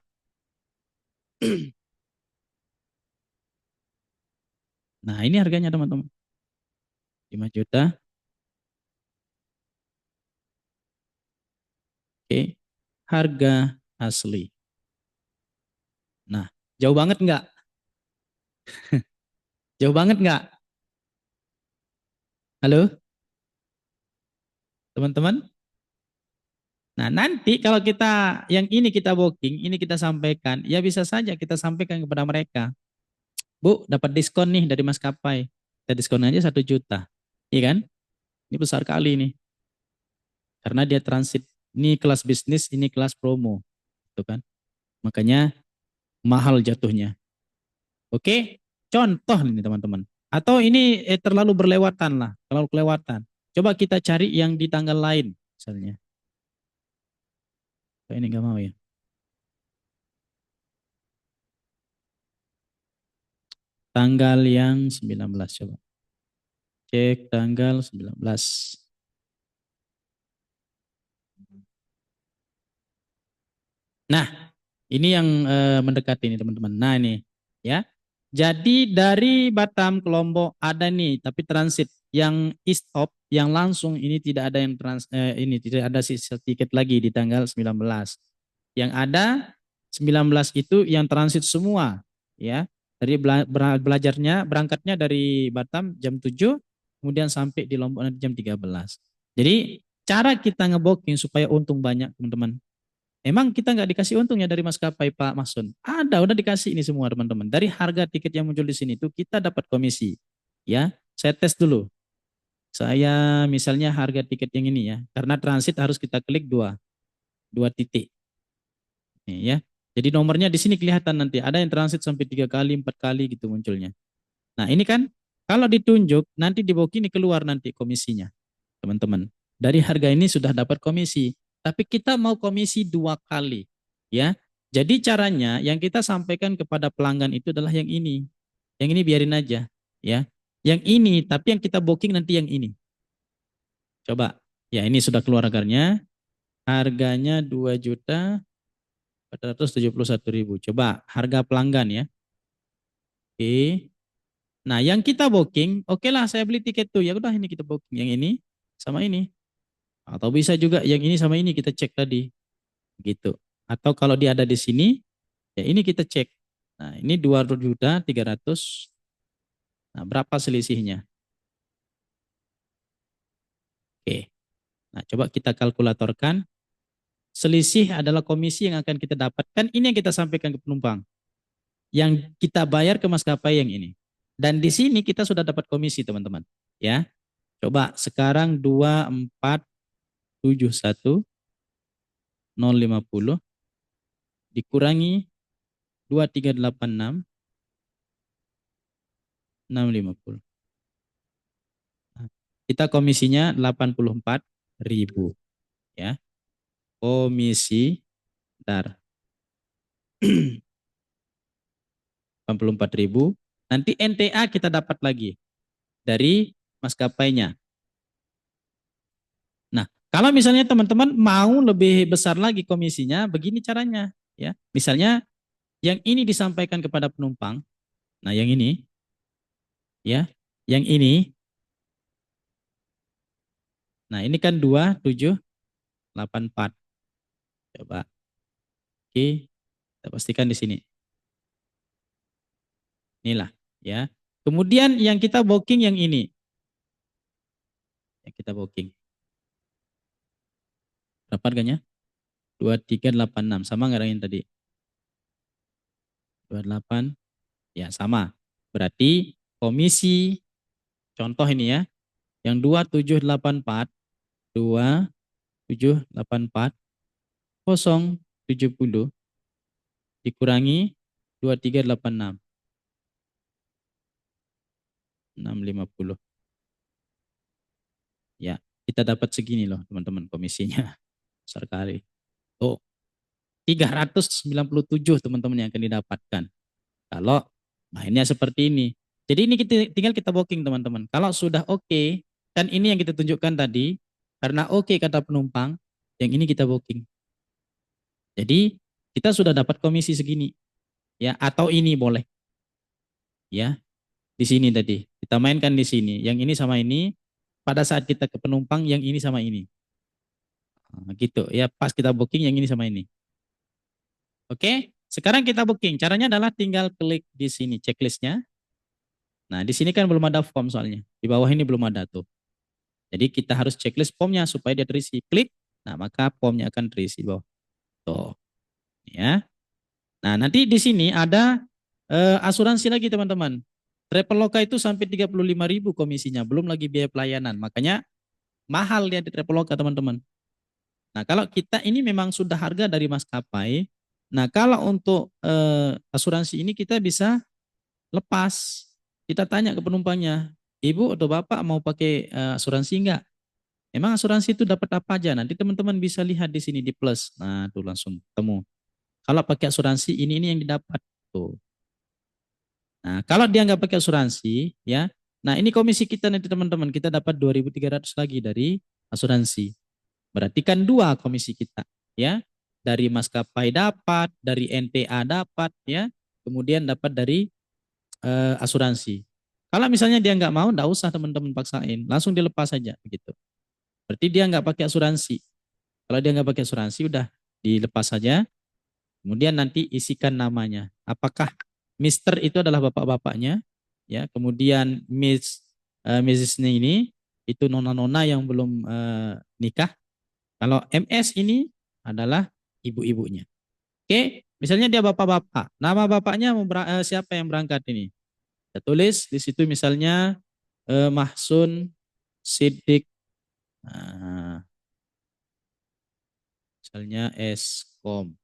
Nah, ini harganya teman-teman. 5 juta. Oke. Harga asli. Nah, jauh banget nggak? Jauh banget nggak? Halo, teman-teman? Nah, nanti kalau kita yang ini kita booking, ini kita sampaikan, ya bisa saja kita sampaikan kepada mereka. Bu, dapat diskon nih dari maskapai. Kita diskon aja 1 juta. Iya kan? Ini besar kali nih. Karena dia transit. Ini kelas bisnis, ini kelas promo. Gitu kan? Makanya mahal jatuhnya. Oke? Contoh ini teman-teman. Atau ini terlalu berlewatan lah. Terlalu kelewatan. Coba kita cari yang di tanggal lain. Misalnya. Oh, ini nggak mau ya. Tanggal yang 19 coba. Cek tanggal 19. Nah, ini yang mendekati ini teman-teman. Nah ini ya. Jadi dari Batam ke Lombok ada nih, tapi transit yang e-stop yang langsung ini tidak ada yang ini tidak ada sisa tiket lagi di tanggal 19. Yang ada 19 itu yang transit semua ya. Dari belajarnya berangkatnya dari Batam jam 7 kemudian sampai di Lombok nanti jam 13. Jadi cara kita ngebooking supaya untung banyak teman-teman. Emang kita nggak dikasih untungnya dari maskapai Pak Masun? Ada, udah dikasih ini semua teman-teman. Dari harga tiket yang muncul di sini itu kita dapat komisi. Ya, saya tes dulu. Saya misalnya harga tiket yang ini ya, karena transit harus kita klik dua titik. Nih ya. Jadi nomornya di sini kelihatan nanti. Ada yang transit sampai 3 kali, 4 kali gitu munculnya. Nah ini kan kalau ditunjuk nanti di bawah ini keluar nanti komisinya, teman-teman. Dari harga ini sudah dapat komisi. Tapi kita mau komisi 2 kali, ya. Jadi caranya yang kita sampaikan kepada pelanggan itu adalah yang ini. Yang ini biarin aja, ya. Yang ini, tapi yang kita booking nanti yang ini. Coba, ya ini sudah keluar harganya. Harganya 2.471.000. Coba harga pelanggan ya. Oke. Nah, yang kita booking, oke lah saya beli tiket tuh. Ya udah ini kita booking yang ini sama ini. Atau bisa juga yang ini sama ini kita cek tadi. Gitu. Atau kalau dia ada di sini, ya ini kita cek. Nah, ini 2.300.000. Nah, berapa selisihnya? Oke. Nah, coba kita kalkulatorkan. Selisih adalah komisi yang akan kita dapatkan. Ini yang kita sampaikan ke penumpang. Yang kita bayar ke maskapai yang ini. Dan di sini kita sudah dapat komisi, teman-teman. Ya. Coba sekarang 2.471.050 dikurangi 2.386.650. Nah, kita komisinya 84.000 ya. Komisi dar 84.000. Nanti NTA kita dapat lagi dari maskapainya. Nah, kalau misalnya teman-teman mau lebih besar lagi komisinya, begini caranya ya. Misalnya yang ini disampaikan kepada penumpang. Nah, yang ini ya, yang ini. Nah, ini kan 2.784. Coba. Oke, kita pastikan di sini. Inilah ya. Kemudian yang kita booking yang ini. Yang kita booking. Berapa harganya? 2.386. Sama nggak dengan yang tadi? 28. Ya, sama. Berarti komisi contoh ini ya. Yang 2784 2784 070 dikurangi 2386 650. Ya, kita dapat segini loh teman-teman komisinya. Besar kali. Oh, 397 teman-teman yang akan didapatkan. Kalau mainnya seperti ini. Jadi ini tinggal kita booking teman-teman. Kalau sudah oke, kan ini yang kita tunjukkan tadi. Karena oke kata penumpang, yang ini kita booking. Jadi kita sudah dapat komisi segini. Ya, atau ini boleh. Ya, di sini tadi. Kita mainkan di sini. Yang ini sama ini. Pada saat kita ke penumpang, yang ini sama ini. Nah, gitu. Ya, pas kita booking yang ini sama ini. Oke, sekarang kita booking. Caranya adalah tinggal klik di sini checklistnya. Nah, di sini kan belum ada form soalnya. Di bawah ini belum ada tuh. Jadi kita harus checklist formnya supaya dia terisi. Klik, nah maka formnya akan terisi bawah. Tuh, ya. Nah, nanti di sini ada asuransi lagi teman-teman. Traveloka itu sampai 35.000 komisinya, belum lagi biaya pelayanan. Makanya mahal dia di Traveloka teman-teman. Nah, kalau kita ini memang sudah harga dari maskapai. Nah, kalau untuk asuransi ini kita bisa lepas. Kita tanya ke penumpangnya, Ibu atau Bapak mau pakai asuransi enggak? Emang asuransi itu dapat apa aja? Nanti teman-teman bisa lihat di sini di plus. Nah, tuh langsung ketemu. Kalau pakai asuransi ini yang didapat tuh. Nah, kalau dia nggak pakai asuransi, ya. Nah, ini komisi kita nanti teman-teman, kita dapat 2.300 lagi dari asuransi. Berarti kan 2 komisi kita, ya. Dari maskapai dapat, dari NTA dapat, ya. Kemudian dapat dari asuransi. Kalau misalnya dia nggak mau, nggak usah teman-teman paksain, langsung dilepas saja begitu. Berarti dia nggak pakai asuransi. Kalau dia nggak pakai asuransi, udah dilepas saja. Kemudian nanti isikan namanya. Apakah Mister itu adalah bapak-bapaknya, ya. Kemudian Mrs. ini itu nona-nona yang belum nikah. Kalau MS ini adalah ibu-ibunya. Oke, misalnya dia bapak-bapak. Nama bapaknya siapa yang berangkat ini? Kita tulis di situ misalnya Mahsun Sidik, nah, misalnya Eskom,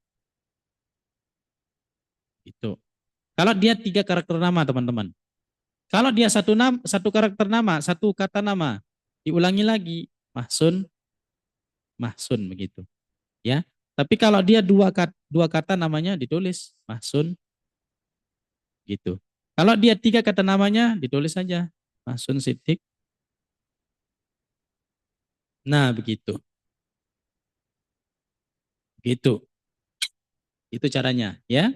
itu. Kalau dia 3 karakter nama, teman-teman. Kalau dia satu karakter nama, satu kata nama, diulangi lagi, Mahsun, Mahsun begitu, ya. Tapi kalau dia dua kata namanya ditulis Mahsun gitu. Kalau dia 3 kata namanya ditulis saja Mahsun Sidik. Nah, begitu. Gitu. Itu caranya, ya.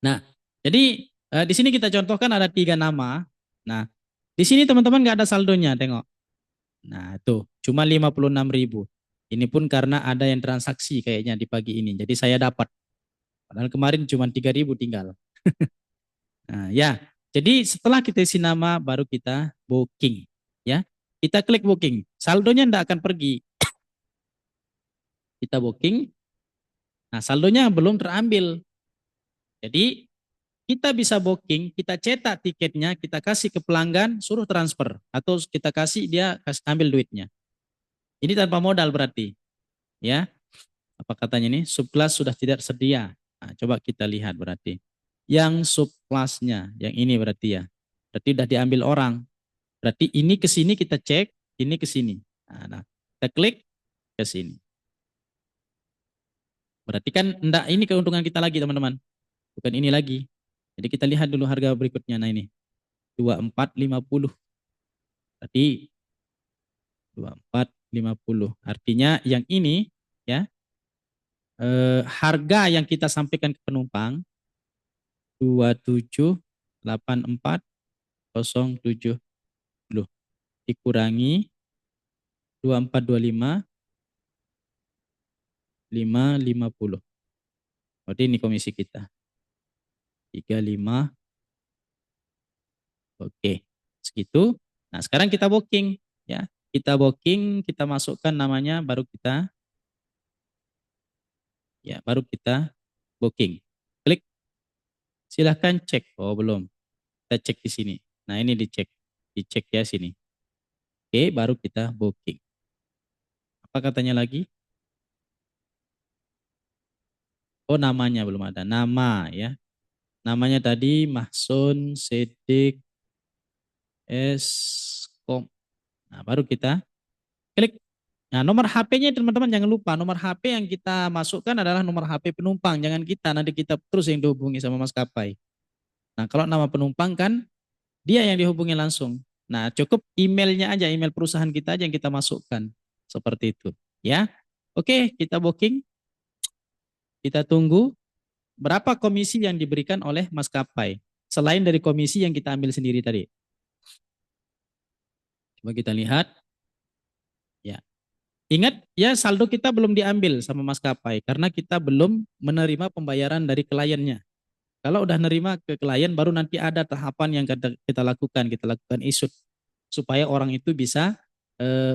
Nah, jadi di sini kita contohkan ada 3 nama. Nah, di sini teman-teman nggak ada saldonya, tengok. Nah, tuh cuma 56.000. Ini pun karena ada yang transaksi kayaknya di pagi ini. Jadi saya dapat. Padahal kemarin cuma 3.000 tinggal. Nah, ya. Jadi setelah kita isi nama baru kita booking, ya. Kita klik booking. Saldonya tidak akan pergi. Kita booking. Nah, saldonya belum terambil. Jadi kita bisa booking, kita cetak tiketnya, kita kasih ke pelanggan, suruh transfer atau kita kasih dia ambil duitnya. Ini tanpa modal berarti, ya. Apa katanya ini? Subclass sudah tidak sedia. Nah, coba kita lihat berarti. Yang subclassnya, yang ini berarti ya. Berarti sudah diambil orang. Berarti ini ke sini kita cek, ini ke sini. Nah, kita klik ke sini. Berarti kan enggak ini keuntungan kita lagi, teman-teman. Bukan ini lagi. Jadi kita lihat dulu harga berikutnya. Nah ini 2450. Berarti 2450. Artinya yang ini ya harga yang kita sampaikan ke penumpang 278407 dikurangi 2425 550. Berarti ini komisi kita 35. Oke, segitu. Nah, sekarang kita booking ya. Kita booking, kita masukkan namanya baru kita booking. Klik, silahkan cek. Oh, belum. Kita cek di sini. Nah, ini dicek. Dicek ya sini. Oke, baru kita booking. Apa katanya lagi? Oh, namanya belum ada. Nama ya. Namanya tadi Mahsun Sidik Eskom. Nah, baru kita klik. Nah, nomor HP-nya teman-teman jangan lupa. Nomor HP yang kita masukkan adalah nomor HP penumpang. Jangan kita, nanti kita terus yang dihubungi sama maskapai. Nah, kalau nama penumpang kan dia yang dihubungi langsung. Nah, cukup emailnya aja, email perusahaan kita aja yang kita masukkan. Seperti itu. Ya. Oke, kita booking. Kita tunggu berapa komisi yang diberikan oleh maskapai. Selain dari komisi yang kita ambil sendiri tadi. Coba kita lihat. Ya. Ingat ya saldo kita belum diambil sama maskapai karena kita belum menerima pembayaran dari kliennya. Kalau udah nerima ke klien baru nanti ada tahapan yang kita lakukan. Kita lakukan issued supaya orang itu bisa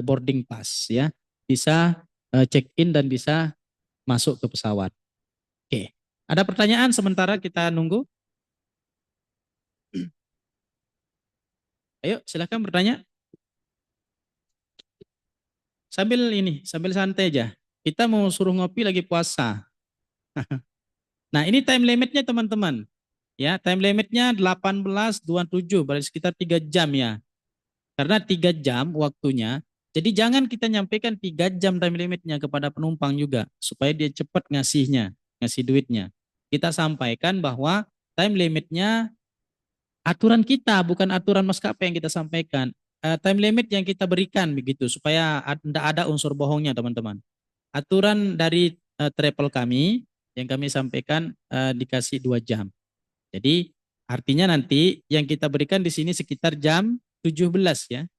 boarding pass ya. Bisa check in dan bisa masuk ke pesawat. Oke. Ada pertanyaan sementara kita nunggu? Ayo silakan bertanya. Sambil santai aja. Kita mau suruh ngopi lagi puasa. Nah, ini time limitnya teman-teman. Ya, time limitnya 18.27, berarti sekitar 3 jam ya. Karena 3 jam waktunya, jadi jangan kita nyampaikan 3 jam time limitnya kepada penumpang juga, supaya dia cepat ngasih duitnya. Kita sampaikan bahwa time limitnya aturan kita, bukan aturan maskapai yang kita sampaikan. Time limit yang kita berikan begitu, supaya tidak ada unsur bohongnya teman-teman. Aturan dari travel kami, yang kami sampaikan dikasih 2 jam. Jadi artinya nanti yang kita berikan di sini sekitar jam 17 ya.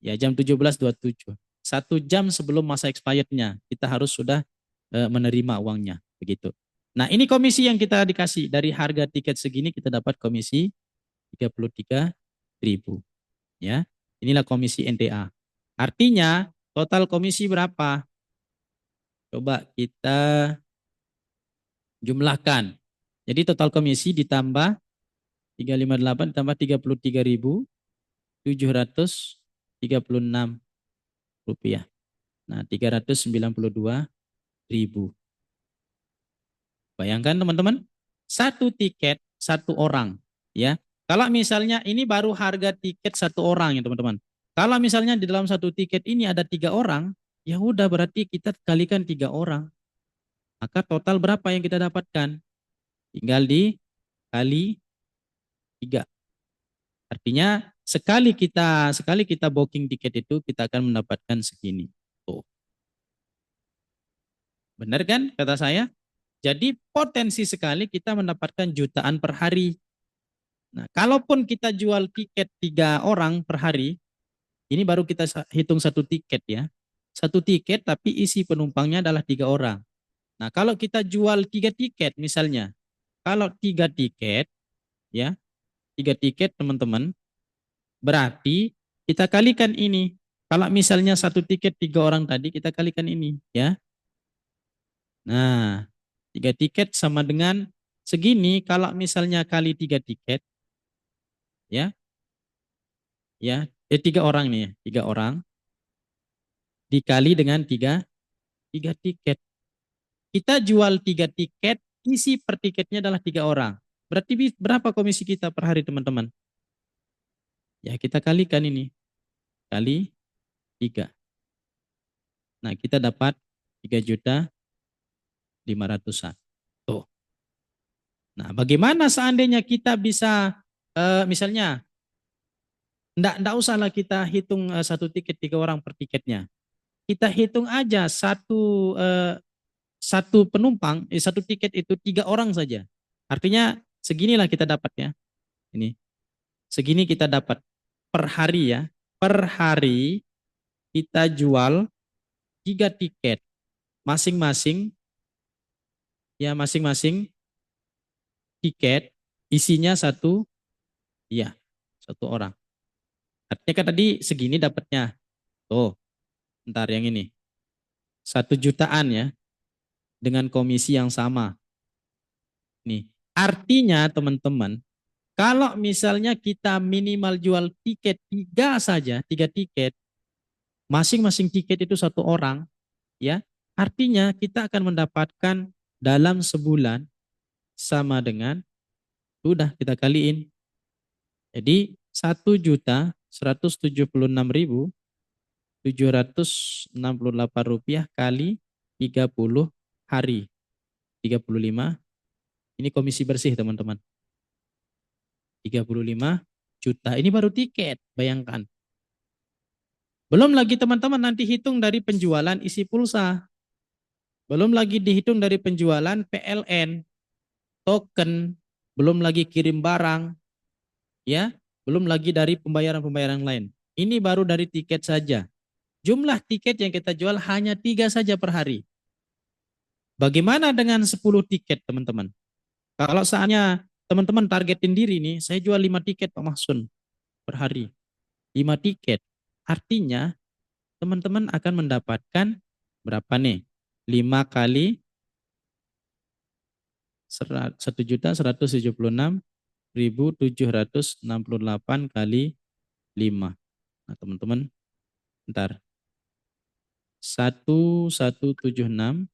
Ya jam 17.27. 1 jam sebelum masa expirednya kita harus sudah menerima uangnya begitu. Nah, ini komisi yang kita dikasih dari harga tiket segini kita dapat komisi 33.000 ya. Inilah komisi NTA. Artinya total komisi berapa? Coba kita jumlahkan. Jadi total komisi ditambah 358 ditambah 33.700 Rupiah. Nah, 392.000. Bayangkan teman-teman, satu tiket satu orang, ya. Kalau misalnya ini baru harga tiket satu orang ya teman-teman. Kalau misalnya di dalam satu tiket ini ada 3 orang, ya udah berarti kita kalikan 3 orang. Maka total berapa yang kita dapatkan? Tinggal dikali 3. Artinya sekali kita booking tiket itu kita akan mendapatkan segini. Tuh, benar kan kata saya? Jadi potensi sekali kita mendapatkan jutaan per hari. Nah, kalaupun kita jual tiket 3 orang per hari, ini baru kita hitung satu tiket ya. Satu tiket tapi isi penumpangnya adalah 3 orang. Nah, kalau kita jual 3 tiket misalnya, kalau 3 tiket ya, 3 tiket teman-teman, berarti kita kalikan ini. Kalau misalnya satu tiket 3 orang tadi, kita kalikan ini ya. Nah, 3 tiket sama dengan segini. Kalau misalnya kali 3 tiket, ya, 3 orang nih, 3 orang dikali dengan tiga tiket. Kita jual 3 tiket, isi per tiketnya adalah 3 orang. Berarti berapa komisi kita per hari teman-teman? Ya kita kalikan ini, kali 3. Nah kita dapat 3.500.000. Tuh. Nah bagaimana seandainya kita bisa, misalnya, enggak usahlah kita hitung satu tiket 3 orang per tiketnya. Kita hitung aja satu penumpang, satu tiket itu 3 orang saja. Artinya seginilah kita dapat ya. Ini segini kita dapat per hari ya. Per hari kita jual 3 tiket masing-masing, ya masing-masing tiket isinya ya satu orang. Artinya kan tadi segini dapatnya. Tuh, ntar yang ini 1 jutaan ya dengan komisi yang sama. Nih, artinya teman-teman, kalau misalnya kita minimal jual tiket 3 tiket, masing-masing tiket itu 1 orang, ya, artinya kita akan mendapatkan dalam sebulan sama dengan, sudah kita kaliin. Jadi 1.176.768 kali 30 hari. 35, ini komisi bersih teman-teman. 35 juta. Ini baru tiket, bayangkan. Belum lagi teman-teman nanti hitung dari penjualan isi pulsa. Belum lagi dihitung dari penjualan PLN, token, belum lagi kirim barang, ya, belum lagi dari pembayaran-pembayaran lain. Ini baru dari tiket saja. Jumlah tiket yang kita jual hanya 3 saja per hari. Bagaimana dengan 10 tiket teman-teman? Kalau saatnya teman-teman targetin diri nih, saya jual 5 tiket Pak Mahsun per hari. 5 tiket. Artinya teman-teman akan mendapatkan berapa nih? 5 kali 1.176.768 kali 5. Nah teman-teman, ntar 1.176.768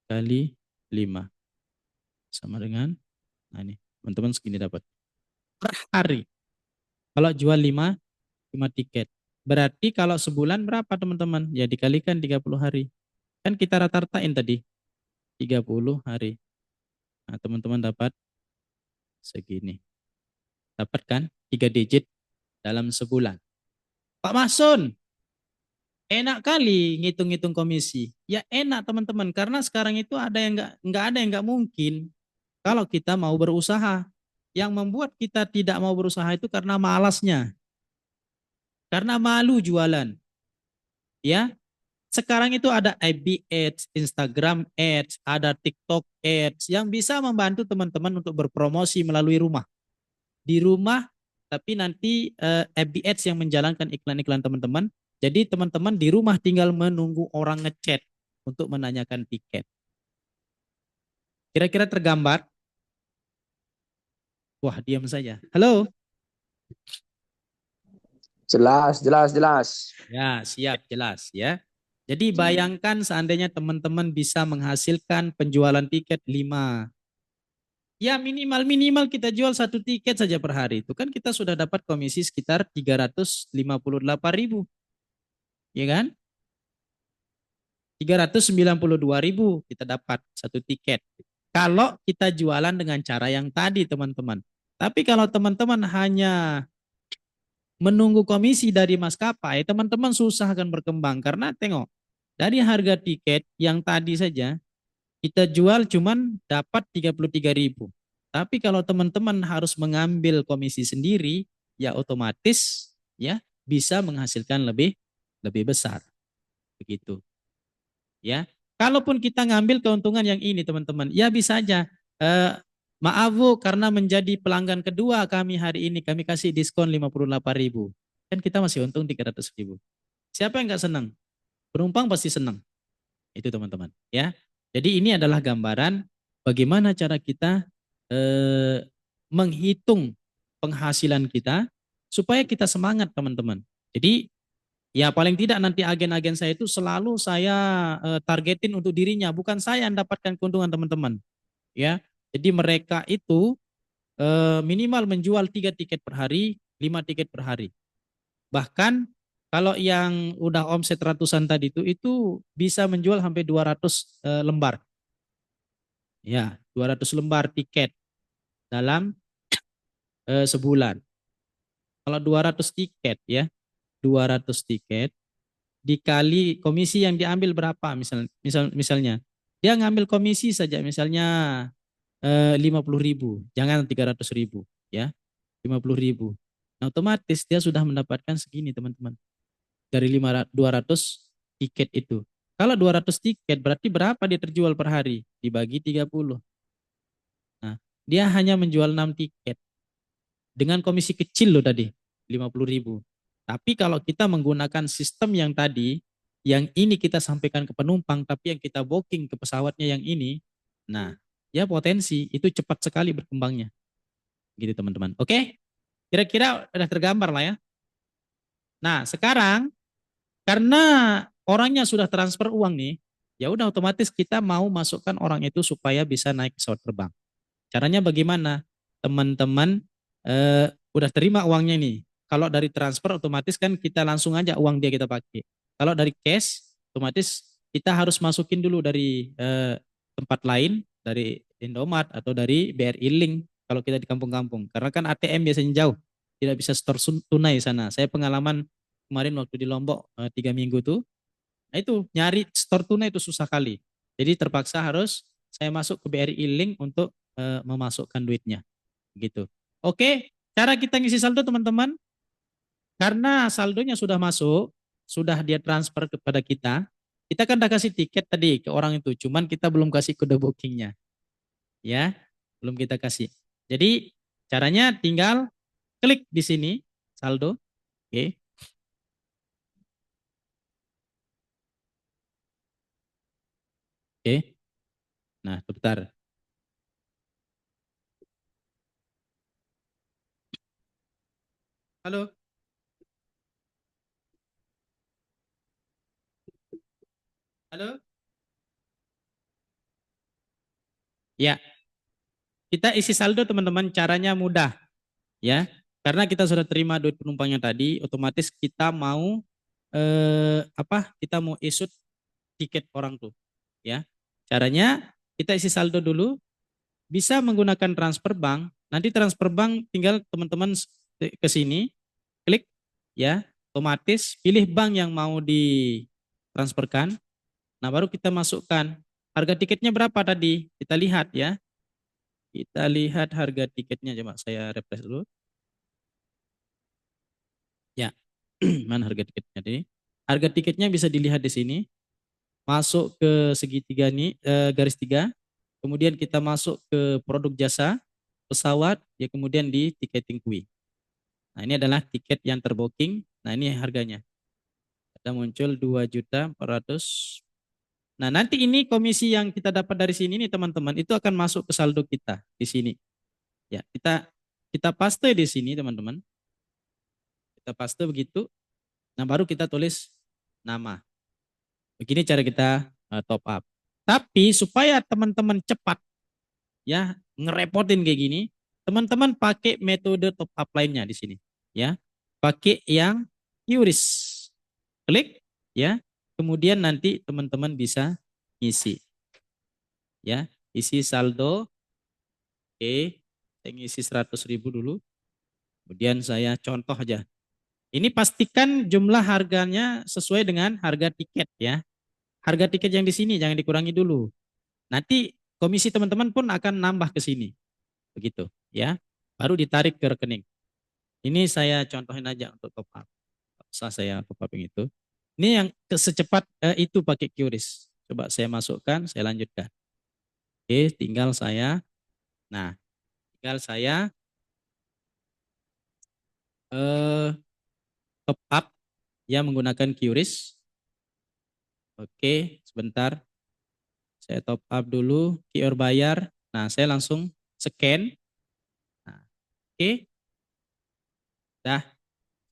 kali 5 sama dengan, nah ini teman-teman segini dapat per hari. Kalau jual 5 tiket. Berarti kalau sebulan berapa teman-teman? Ya dikalikan 30 hari. Kan kita rata-ratain tadi 30 hari. Nah teman-teman dapat segini. Dapat kan 3 digit dalam sebulan. Pak Masun, enak kali ngitung-ngitung komisi. Ya enak teman-teman, karena sekarang itu ada yang nggak ada yang nggak mungkin kalau kita mau berusaha. Yang membuat kita tidak mau berusaha itu karena malasnya, karena malu jualan. Ya, sekarang itu ada FB Ads, Instagram Ads, ada TikTok Ads yang bisa membantu teman-teman untuk berpromosi melalui rumah. Di rumah, tapi nanti FB Ads yang menjalankan iklan-iklan teman-teman. Jadi teman-teman di rumah tinggal menunggu orang ngechat untuk menanyakan tiket. Kira-kira tergambar? Wah, diam saja. Halo? Jelas, jelas, jelas. Ya, siap, jelas ya. Jadi bayangkan seandainya teman-teman bisa menghasilkan penjualan tiket 5. Ya minimal kita jual satu tiket saja per hari. Itu kan kita sudah dapat komisi sekitar 358.000. Ya kan? 392.000 kita dapat satu tiket. Kalau kita jualan dengan cara yang tadi teman-teman. Tapi kalau teman-teman hanya menunggu komisi dari maskapai, teman-teman susah akan berkembang. Karena tengok, dari harga tiket yang tadi saja, kita jual cuman dapat 33.000. Tapi kalau teman-teman harus mengambil komisi sendiri, ya otomatis ya bisa menghasilkan lebih lebih besar. Begitu. Ya. Kalaupun kita ngambil keuntungan yang ini teman-teman, ya bisa aja. Maaf Bu, karena menjadi pelanggan kedua kami hari ini, kami kasih diskon 58.000. Kan kita masih untung 300.000. Siapa yang nggak senang? Penumpang pasti senang. Itu teman-teman. Ya. Jadi ini adalah gambaran bagaimana cara kita menghitung penghasilan kita supaya kita semangat teman-teman. Jadi ya paling tidak nanti agen-agen saya itu selalu saya targetin untuk dirinya, bukan saya yang dapatkan keuntungan teman-teman. Ya, jadi mereka itu minimal menjual 3 tiket per hari, 5 tiket per hari. Bahkan kalau yang udah omset ratusan tadi itu bisa menjual sampai 200 lembar. Ya, 200 lembar tiket dalam sebulan. Kalau 200 tiket ya, 200 tiket dikali komisi yang diambil berapa misalnya dia ngambil komisi saja misalnya 50.000, jangan 300.000 ya, 50.000. Nah, otomatis dia sudah mendapatkan segini teman-teman dari 200 tiket itu. Kalau 200 tiket berarti berapa dia terjual per hari dibagi 30. Nah, dia hanya menjual 6 tiket dengan komisi kecil loh tadi 50.000. Tapi kalau kita menggunakan sistem yang tadi, yang ini kita sampaikan ke penumpang, tapi yang kita booking ke pesawatnya yang ini, nah ya potensi itu cepat sekali berkembangnya. Gitu teman-teman. Oke, kira-kira udah tergambar lah ya. Nah sekarang karena orangnya sudah transfer uang nih, ya udah otomatis kita mau masukkan orang itu supaya bisa naik pesawat terbang. Caranya bagaimana? Teman-teman udah terima uangnya nih. Kalau dari transfer otomatis kan kita langsung aja uang dia kita pakai. Kalau dari cash otomatis kita harus masukin dulu dari tempat lain, dari Indomaret atau dari BRI Link kalau kita di kampung-kampung. Karena kan ATM biasanya jauh, tidak bisa store tunai sana. Saya pengalaman kemarin waktu di Lombok 3 minggu tuh, nah itu nyari store tunai itu susah kali. Jadi terpaksa harus saya masuk ke BRI Link untuk memasukkan duitnya gitu. Oke, cara kita ngisi saldo teman-teman, karena saldonya sudah masuk, sudah dia transfer kepada kita kan udah kasih tiket tadi ke orang itu, cuman kita belum kasih kode bookingnya, ya, belum kita kasih. Jadi caranya tinggal klik di sini saldo, oke, oke. Nah, sebentar. Halo, halo. Ya, kita isi saldo teman-teman, caranya mudah, ya. Karena kita sudah terima duit penumpangnya tadi, otomatis kita mau kita mau isut tiket orang tuh, ya. Caranya kita isi saldo dulu, bisa menggunakan transfer bank. Nanti transfer bank tinggal teman-teman ke sini, klik ya, otomatis pilih bank yang mau ditransferkan. Nah, baru kita masukkan. Harga tiketnya berapa tadi? Kita lihat ya. Kita lihat harga tiketnya, coba saya refresh dulu. Ya, mana harga tiketnya tadi? Harga tiketnya bisa dilihat di sini. Masuk ke segitiga ini, garis 3. Kemudian kita masuk ke produk jasa, pesawat, ya kemudian di ticketing kui. Nah, ini adalah tiket yang terbooking. Nah, ini harganya. Ada muncul 2.400. Nah, nanti ini komisi yang kita dapat dari sini nih teman-teman, itu akan masuk ke saldo kita di sini. Ya, kita paste di sini teman-teman. Kita paste begitu. Nah, baru kita tulis nama. Begini cara kita top up. Tapi supaya teman-teman cepat ya ngerepotin kayak gini, teman-teman pakai metode top up lainnya di sini ya. Pakai yang QRIS. Klik ya. Kemudian nanti teman-teman bisa ngisi. Ya, isi saldo. Oke, saya ngisi 100.000 dulu. Kemudian saya contoh aja. Ini pastikan jumlah harganya sesuai dengan harga tiket ya. Harga tiket yang di sini jangan dikurangi dulu. Nanti komisi teman-teman pun akan nambah ke sini. Begitu ya. Baru ditarik ke rekening. Ini saya contohin aja untuk top up. Nggak usah saya top up yang itu. Ini yang secepat itu pakai QRIS. Coba saya masukkan, saya lanjutkan. Oke, tinggal saya top up ya menggunakan QRIS. Oke, sebentar. Saya top up dulu, QR bayar. Nah, saya langsung scan. Nah, oke. Dah,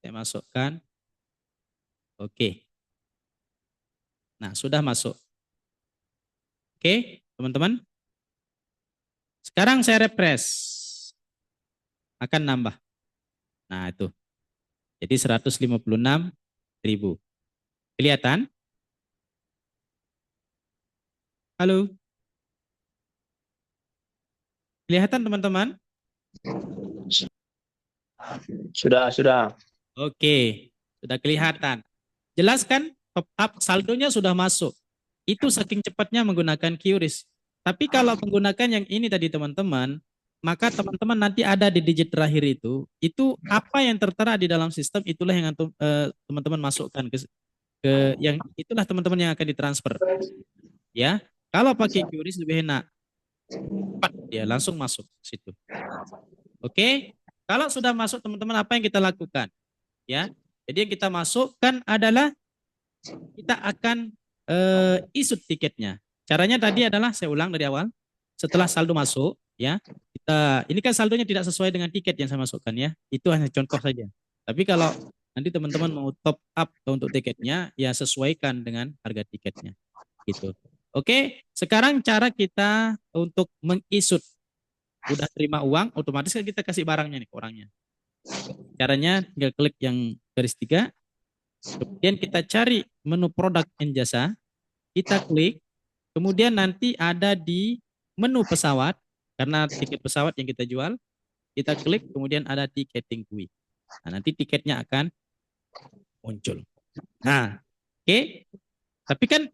saya masukkan. Oke. Nah, sudah masuk. Oke, teman-teman. Sekarang saya refresh. Akan nambah. Nah, itu. Jadi 156.000. Kelihatan? Halo? Kelihatan teman-teman? Sudah. Oke, sudah kelihatan. Jelas kan? Top up saldonya sudah masuk. Itu saking cepatnya menggunakan QRIS. Tapi kalau menggunakan yang ini tadi teman-teman, maka teman-teman nanti ada di digit terakhir itu apa yang tertera di dalam sistem itulah yang teman-teman masukkan ke yang itulah teman-teman yang akan ditransfer. Ya, kalau pakai QRIS lebih enak. Cepat dia langsung masuk ke situ. Oke, kalau sudah masuk teman-teman apa yang kita lakukan? Ya, jadi yang kita masukkan adalah kita akan isut tiketnya. Caranya tadi adalah saya ulang dari awal. Setelah saldo masuk, ya kita ini kan saldonya tidak sesuai dengan tiket yang saya masukkan ya. Itu hanya contoh saja. Tapi kalau nanti teman-teman mau top up untuk tiketnya, ya sesuaikan dengan harga tiketnya. Gitu. Oke, sekarang cara kita untuk mengisut. Udah terima uang, otomatis kan kita kasih barangnya nih ke orangnya. Caranya tinggal klik yang garis 3. Kemudian kita cari menu produk dan jasa, kita klik, kemudian nanti ada di menu pesawat, karena tiket pesawat yang kita jual, kita klik, kemudian ada ticketing kui. Nah, nanti tiketnya akan muncul. Nah, oke. Tapi kan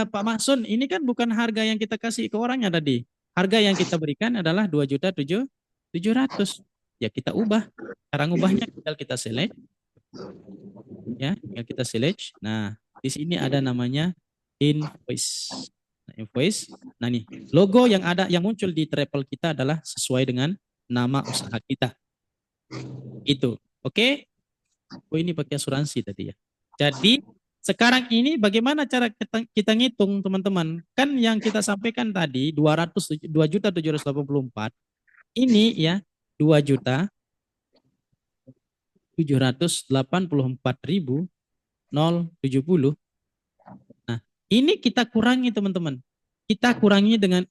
Pak Masun, ini kan bukan harga yang kita kasih ke orangnya tadi. Harga yang kita berikan adalah 2.700.000. Ya kita ubah. Cara ngubahnya tinggal kita select. Ya, tinggal kita select. Nah, di sini ada namanya invoice. Nah, invoice. Nah, nih, logo yang ada yang muncul di travel kita adalah sesuai dengan nama usaha kita. Itu. Oke? Oh, ini pakai asuransi tadi ya. Jadi, sekarang ini bagaimana cara kita ngitung, teman-teman? Kan yang kita sampaikan tadi 2.784 ini ya 2.784.070. Nah, ini kita kurangi teman-teman. Kita kurangi dengan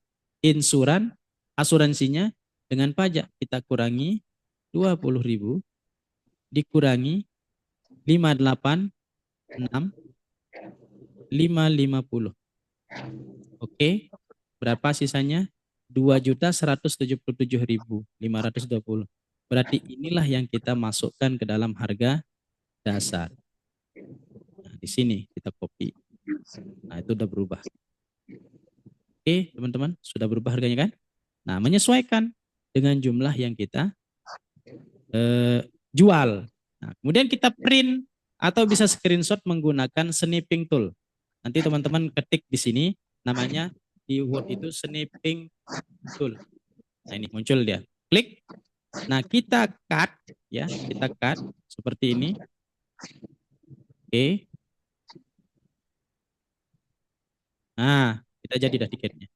asuransinya dengan pajak. Kita kurangi 20.000 dikurangi 586.550. Oke, berapa sisanya? 2.177.520. Berarti inilah yang kita masukkan ke dalam harga dasar. Nah, di sini kita copy. Nah, itu udah berubah. Oke, teman-teman, sudah berubah harganya kan? Nah, menyesuaikan dengan jumlah yang kita jual. Nah, kemudian kita print atau bisa screenshot menggunakan snipping tool. Nanti teman-teman ketik di sini namanya di Word itu snipping tool. Nah, ini muncul dia. Klik. Nah, kita cut ya, kita cut seperti ini. Oke. Nah, kita jadi dah tiketnya.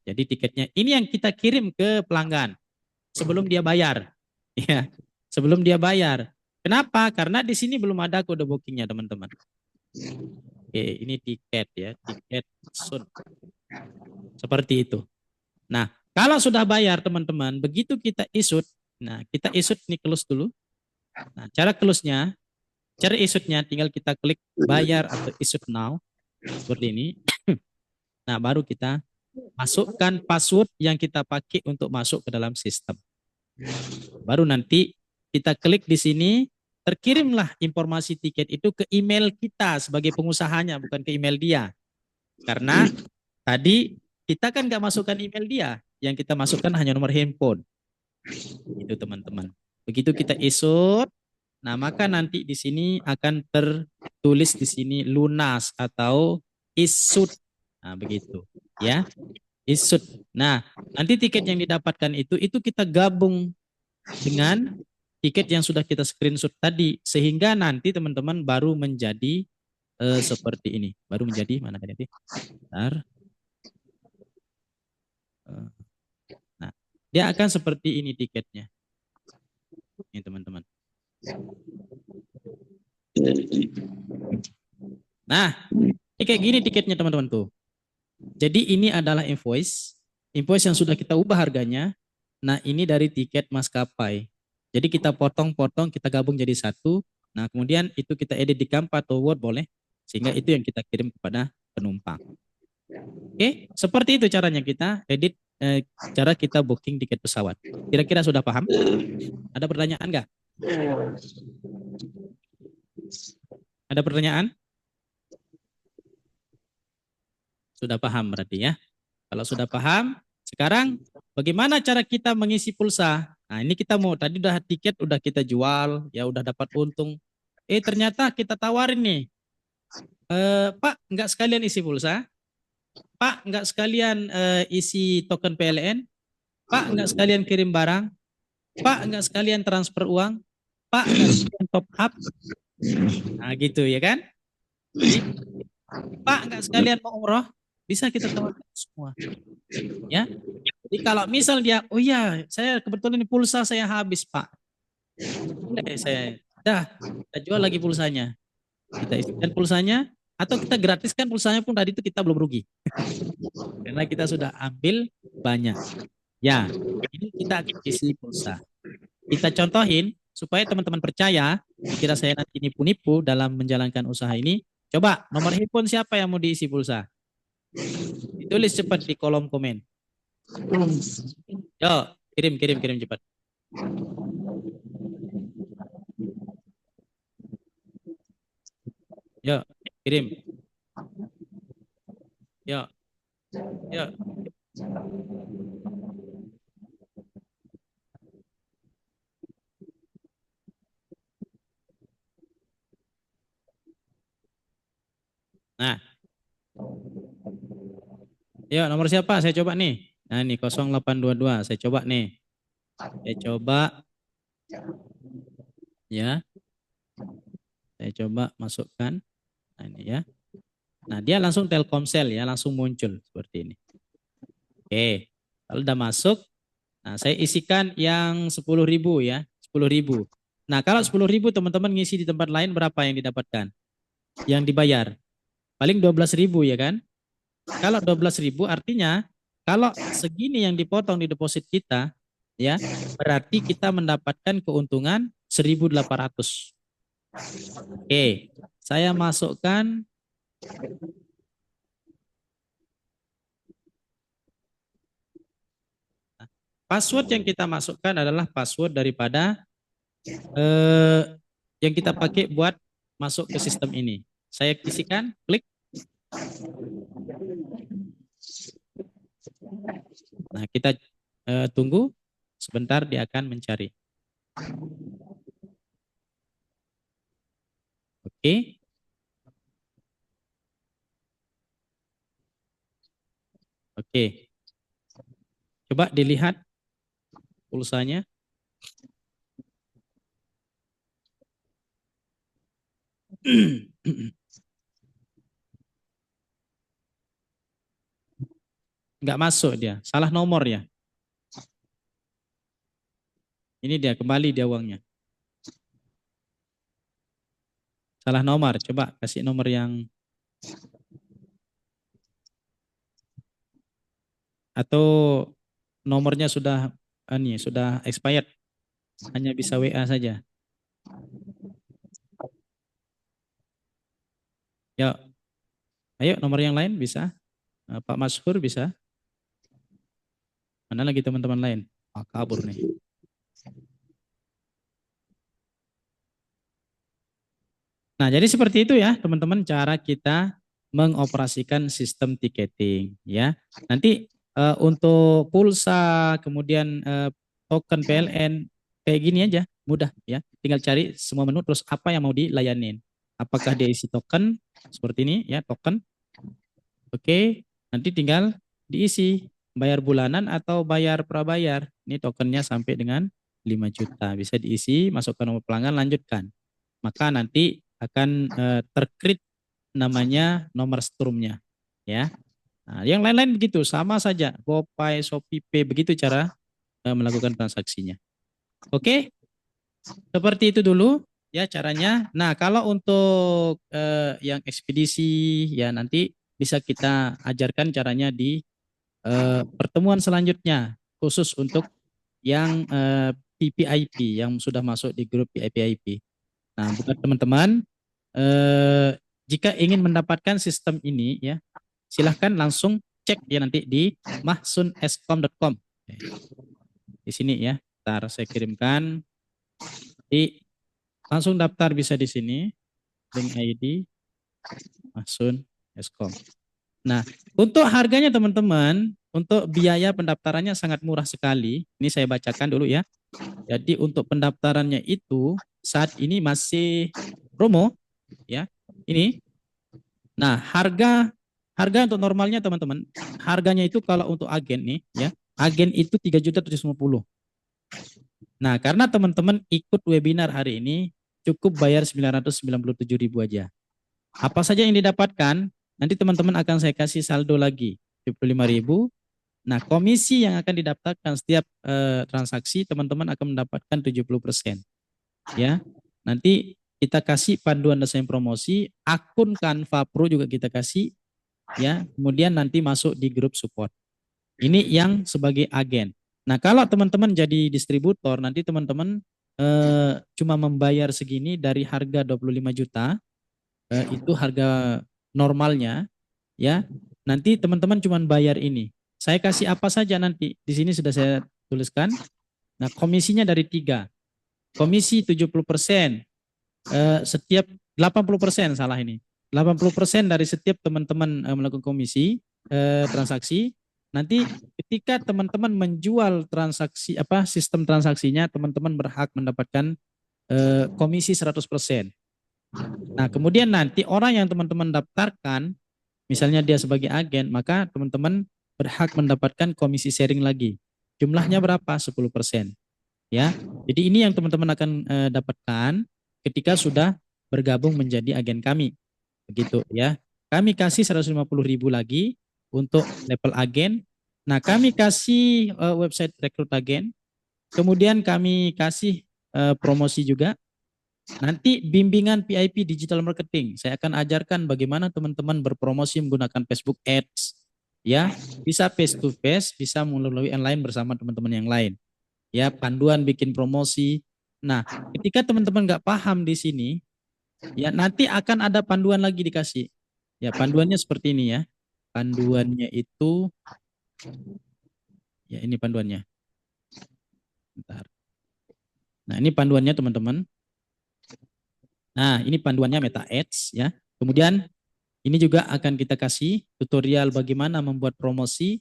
Jadi tiketnya ini yang kita kirim ke pelanggan sebelum dia bayar. Ya, sebelum dia bayar. Kenapa? Karena di sini belum ada kode bookingnya, teman-teman. Oke, ini tiket ya, tiket shoot. Seperti itu. Nah, kalau sudah bayar, teman-teman, begitu kita issued, nah kita issued nih close dulu. Nah, cara issued-nya tinggal kita klik bayar atau issued now seperti ini. Nah, baru kita masukkan password yang kita pakai untuk masuk ke dalam sistem. Baru nanti kita klik di sini, terkirimlah informasi tiket itu ke email kita sebagai pengusahanya, bukan ke email dia. Karena tadi kita kan nggak masukkan email dia, yang kita masukkan hanya nomor handphone. Itu teman-teman. Begitu kita issued, nah maka nanti di sini akan tertulis di sini lunas atau issued. Nah begitu ya, issued. Nah nanti tiket yang didapatkan itu kita gabung dengan tiket yang sudah kita screenshot tadi, sehingga nanti teman-teman baru menjadi seperti ini. Baru menjadi mana tadi? Bentar. Nah, dia akan seperti ini tiketnya. Ini teman-teman. Nah, ini kayak gini tiketnya teman-teman tuh. Jadi ini adalah invoice yang sudah kita ubah harganya. Nah, ini dari tiket maskapai. Jadi kita potong-potong, kita gabung jadi satu. Nah, kemudian itu kita edit di Canva atau Word boleh. Sehingga itu yang kita kirim kepada penumpang. Oke, seperti itu caranya kita edit, cara kita booking tiket pesawat. Kira-kira sudah paham? Ada pertanyaan nggak? Ada pertanyaan? Sudah paham berarti ya. Kalau sudah paham, sekarang bagaimana cara kita mengisi pulsa? Nah, ini kita mau tadi udah tiket udah kita jual, ya udah dapat untung. Ternyata kita tawarin nih, Pak, nggak sekalian isi pulsa? Pak, nggak sekalian isi token PLN? Pak, nggak sekalian kirim barang? Pak, nggak sekalian transfer uang? Pak, nggak sekalian top up? Nah, gitu ya kan? Jadi, Pak, nggak sekalian mau umroh? Bisa kita tawarkan semua. Ya, jadi kalau misal dia, oh iya, saya kebetulan ini pulsa saya habis Pak. Boleh saya, kita jual lagi pulsanya. Kita isikan pulsanya, atau kita gratiskan pulsanya pun tadi itu kita belum rugi. Karena kita sudah ambil banyak. Ya, ini kita isi pulsa. Kita contohin supaya teman-teman percaya, kira saya nanti nipu-nipu dalam menjalankan usaha ini. Coba nomor handphone siapa yang mau diisi pulsa? Ditulis cepat di kolom komen. Yo, kirim cepat. Yo, kirim. Yo, yo. Nah, yo nomor siapa? Saya coba nih. Nah, ini 0822. Saya coba nih. Saya coba ya. Saya coba masukkan. Nah, ini ya. Nah, dia langsung Telkomsel ya, langsung muncul seperti ini. Oke. Kalau udah masuk, nah saya isikan yang 10.000 ya, 10.000. Nah, kalau 10.000 teman-teman ngisi di tempat lain berapa yang didapatkan? Yang dibayar? Paling 12.000 ya kan? Kalau 12.000 artinya kalau segini yang dipotong di deposit kita, ya berarti kita mendapatkan keuntungan 1.800. Oke, saya masukkan password yang kita masukkan adalah password daripada yang kita pakai buat masuk ke sistem ini. Saya isikan, klik. Nah, kita tunggu sebentar, dia akan mencari. Oke. Oke. Coba dilihat pulsanya. Nggak masuk dia, salah nomor ya. Ini dia, kembali dia uangnya. Salah nomor. Coba kasih nomor yang atau nomornya sudah sudah expired. Hanya bisa WA saja. Ya, ayo nomor yang lain bisa. Pak Masyhur bisa. Mana lagi teman-teman lain? Kabur nih. Nah, jadi seperti itu ya, teman-teman, cara kita mengoperasikan sistem tiketing ya. Nanti untuk pulsa, kemudian token PLN kayak gini aja, mudah ya. Tinggal cari semua menu terus apa yang mau dilayanin. Apakah dia isi token seperti ini ya, token. Oke, nanti tinggal diisi bayar bulanan atau bayar prabayar. Ini tokennya sampai dengan 5 juta. Bisa diisi, masukkan nomor pelanggan, lanjutkan. Maka nanti akan terkrit namanya nomor strumnya ya. Nah, yang lain-lain begitu sama saja, GoPay, Shopee Pay, begitu cara melakukan transaksinya. Oke, seperti itu dulu ya caranya. Nah, kalau untuk yang ekspedisi ya nanti bisa kita ajarkan caranya di pertemuan selanjutnya khusus untuk yang PPIP yang sudah masuk di grup PIP. Nah, buat teman-teman, jika ingin mendapatkan sistem ini ya, silahkan langsung cek ya nanti di mahsunescom.com. Di sini ya, ntar saya kirimkan. Langsung daftar bisa di sini, link ID Mahsun Eskom. Nah, untuk harganya teman-teman, untuk biaya pendaftarannya sangat murah sekali. Ini saya bacakan dulu ya. Jadi untuk pendaftarannya itu saat ini masih promo ya. Ini. Nah, harga untuk normalnya teman-teman, harganya itu kalau untuk agen nih ya, agen itu 3.750.000. Nah, karena teman-teman ikut webinar hari ini cukup bayar 997.000 aja. Apa saja yang didapatkan? Nanti teman-teman akan saya kasih saldo lagi 75.000. Nah, komisi yang akan didaftarkan setiap transaksi teman-teman akan mendapatkan 70%. Ya. Nanti kita kasih panduan desain promosi, akun Canva Pro juga kita kasih ya. Kemudian nanti masuk di grup support. Ini yang sebagai agen. Nah, kalau teman-teman jadi distributor, nanti teman-teman cuma membayar segini dari harga 25 juta, itu harga normalnya ya. Nanti teman-teman cuma bayar ini. Saya kasih apa saja nanti. Di sini sudah saya tuliskan. Nah, komisinya dari 3. Komisi 70%, setiap 80%, salah ini. 80% dari setiap teman-teman melakukan komisi transaksi. Nanti ketika teman-teman menjual transaksi sistem transaksinya, teman-teman berhak mendapatkan komisi 100%. Nah, kemudian nanti orang yang teman-teman daftarkan, misalnya dia sebagai agen, maka teman-teman berhak mendapatkan komisi sharing lagi. Jumlahnya berapa? 10%. Ya. Jadi ini yang teman-teman akan dapatkan ketika sudah bergabung menjadi agen kami. Begitu ya. Kami kasih 150.000 lagi untuk level agen. Nah, kami kasih website rekrut agen. Kemudian kami kasih promosi juga. Nanti bimbingan PIP digital marketing. Saya akan ajarkan bagaimana teman-teman berpromosi menggunakan Facebook Ads. Ya, bisa face to face, bisa melalui online bersama teman-teman yang lain. Ya, panduan bikin promosi. Nah, ketika teman-teman nggak paham di sini, ya nanti akan ada panduan lagi dikasih. Ya, panduannya seperti ini ya. Panduannya itu, ya ini panduannya. Bentar. Nah, ini panduannya teman-teman. Nah, ini panduannya Meta Ads ya. Kemudian ini juga akan kita kasih tutorial bagaimana membuat promosi.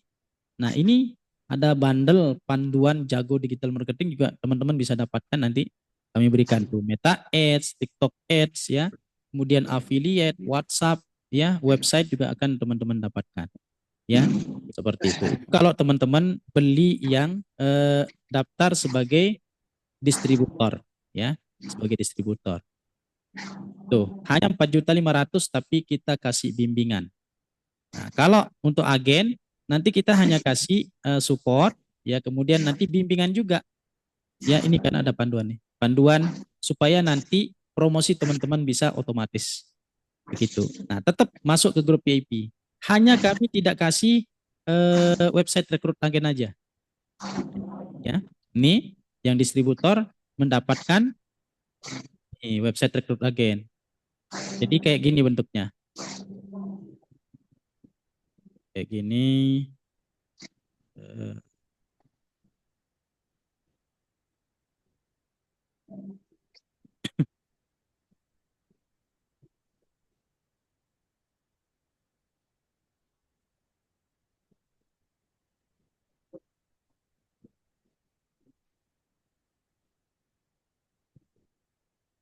Nah, ini ada bundle panduan jago digital marketing juga teman-teman bisa dapatkan nanti kami berikan tuh Meta Ads, TikTok Ads ya. Kemudian affiliate, WhatsApp ya, website juga akan teman-teman dapatkan. Ya, seperti itu. Kalau teman-teman beli yang daftar sebagai distributor ya, sebagai distributor. Tuh, hanya 4.500.000 tapi kita kasih bimbingan. Nah, kalau untuk agen nanti kita hanya kasih support ya, kemudian nanti bimbingan juga. Ya, ini kan ada panduan nih. Panduan supaya nanti promosi teman-teman bisa otomatis. Begitu. Nah, tetap masuk ke grup VIP. Hanya kami tidak kasih website rekrut agen aja. Ya, ini yang distributor mendapatkan website rekrut agen. Jadi kayak gini bentuknya. Kayak gini.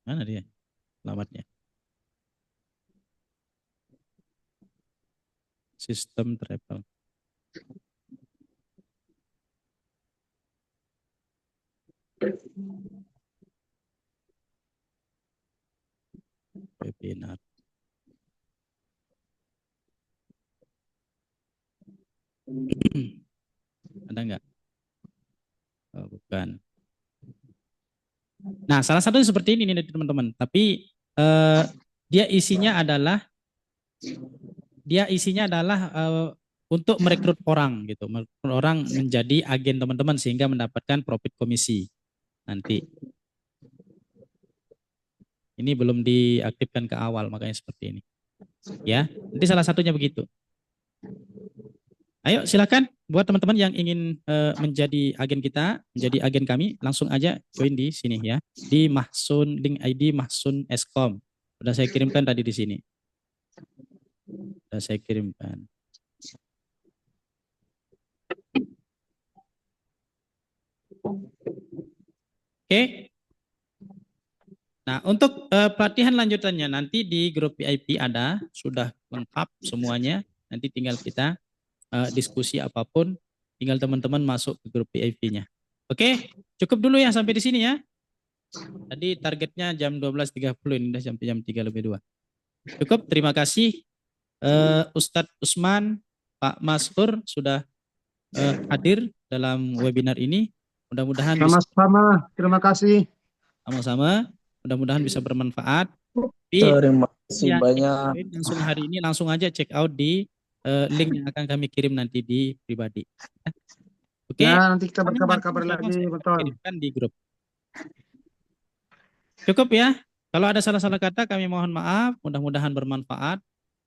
Mana dia? Alamatnya. Sistem travel. Webinar. Ada nggak? Oh, bukan. Nah, salah satunya seperti ini nih teman-teman. Tapi dia isinya adalah untuk merekrut orang gitu, merekrut orang menjadi agen teman-teman sehingga mendapatkan profit komisi nanti. Ini belum diaktifkan ke awal makanya seperti ini. Ya, nanti salah satunya begitu. Ayo silakan buat teman-teman yang ingin menjadi agen kita, menjadi agen kami, langsung aja join di sini ya. Di Mahsun, link ID Mahsun Eskom. Sudah saya kirimkan tadi di sini. Sudah saya kirimkan. Oke. Nah, untuk pelatihan lanjutannya nanti di grup VIP ada, sudah lengkap semuanya. Nanti tinggal kita diskusi apapun, tinggal teman-teman masuk ke grup VIP-nya. Oke, cukup dulu ya sampai di sini ya. Tadi targetnya jam 12.30, ini udah sampai jam 3:02. Cukup, terima kasih Ustadz Usman, Pak Masfur sudah hadir dalam webinar ini. Mudah-mudahan sama-sama, terima kasih. Sama-sama, mudah-mudahan bisa bermanfaat. Terima kasih banyak. Langsung hari ini langsung aja check out di link yang akan kami kirim nanti di pribadi. Oke. Ya, nanti kita berkabar-kabar lagi, betul. Kirimkan di grup. Cukup ya. Kalau ada salah-salah kata kami mohon maaf, mudah-mudahan bermanfaat.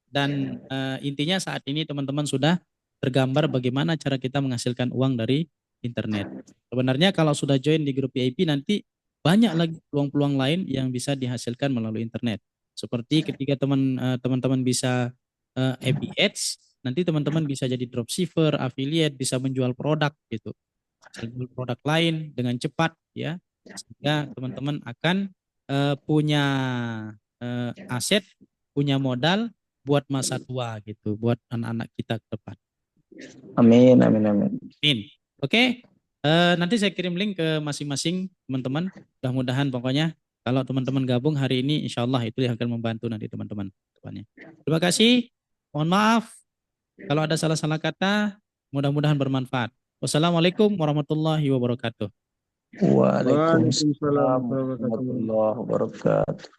Dan intinya saat ini teman-teman sudah tergambar bagaimana cara kita menghasilkan uang dari internet. Sebenarnya kalau sudah join di grup VIP nanti banyak lagi peluang-peluang lain yang bisa dihasilkan melalui internet. Seperti ketika teman-teman bisa FBAds, nanti teman-teman bisa jadi dropshipper, affiliate, bisa menjual produk gitu. Menjual produk lain dengan cepat ya. Sehingga teman-teman akan punya aset, punya modal buat masa tua gitu, buat anak-anak kita ke depan. Amin, amin, amin. Amin. Oke, nanti saya kirim link ke masing-masing teman-teman. Mudah-mudahan pokoknya kalau teman-teman gabung hari ini, insya Allah itu yang akan membantu nanti teman-teman depannya. Terima kasih. Mohon maaf kalau ada salah-salah kata. Mudah-mudahan bermanfaat. Wassalamualaikum warahmatullahi wabarakatuh. Waalaikumsalam warahmatullahi wabarakatuh.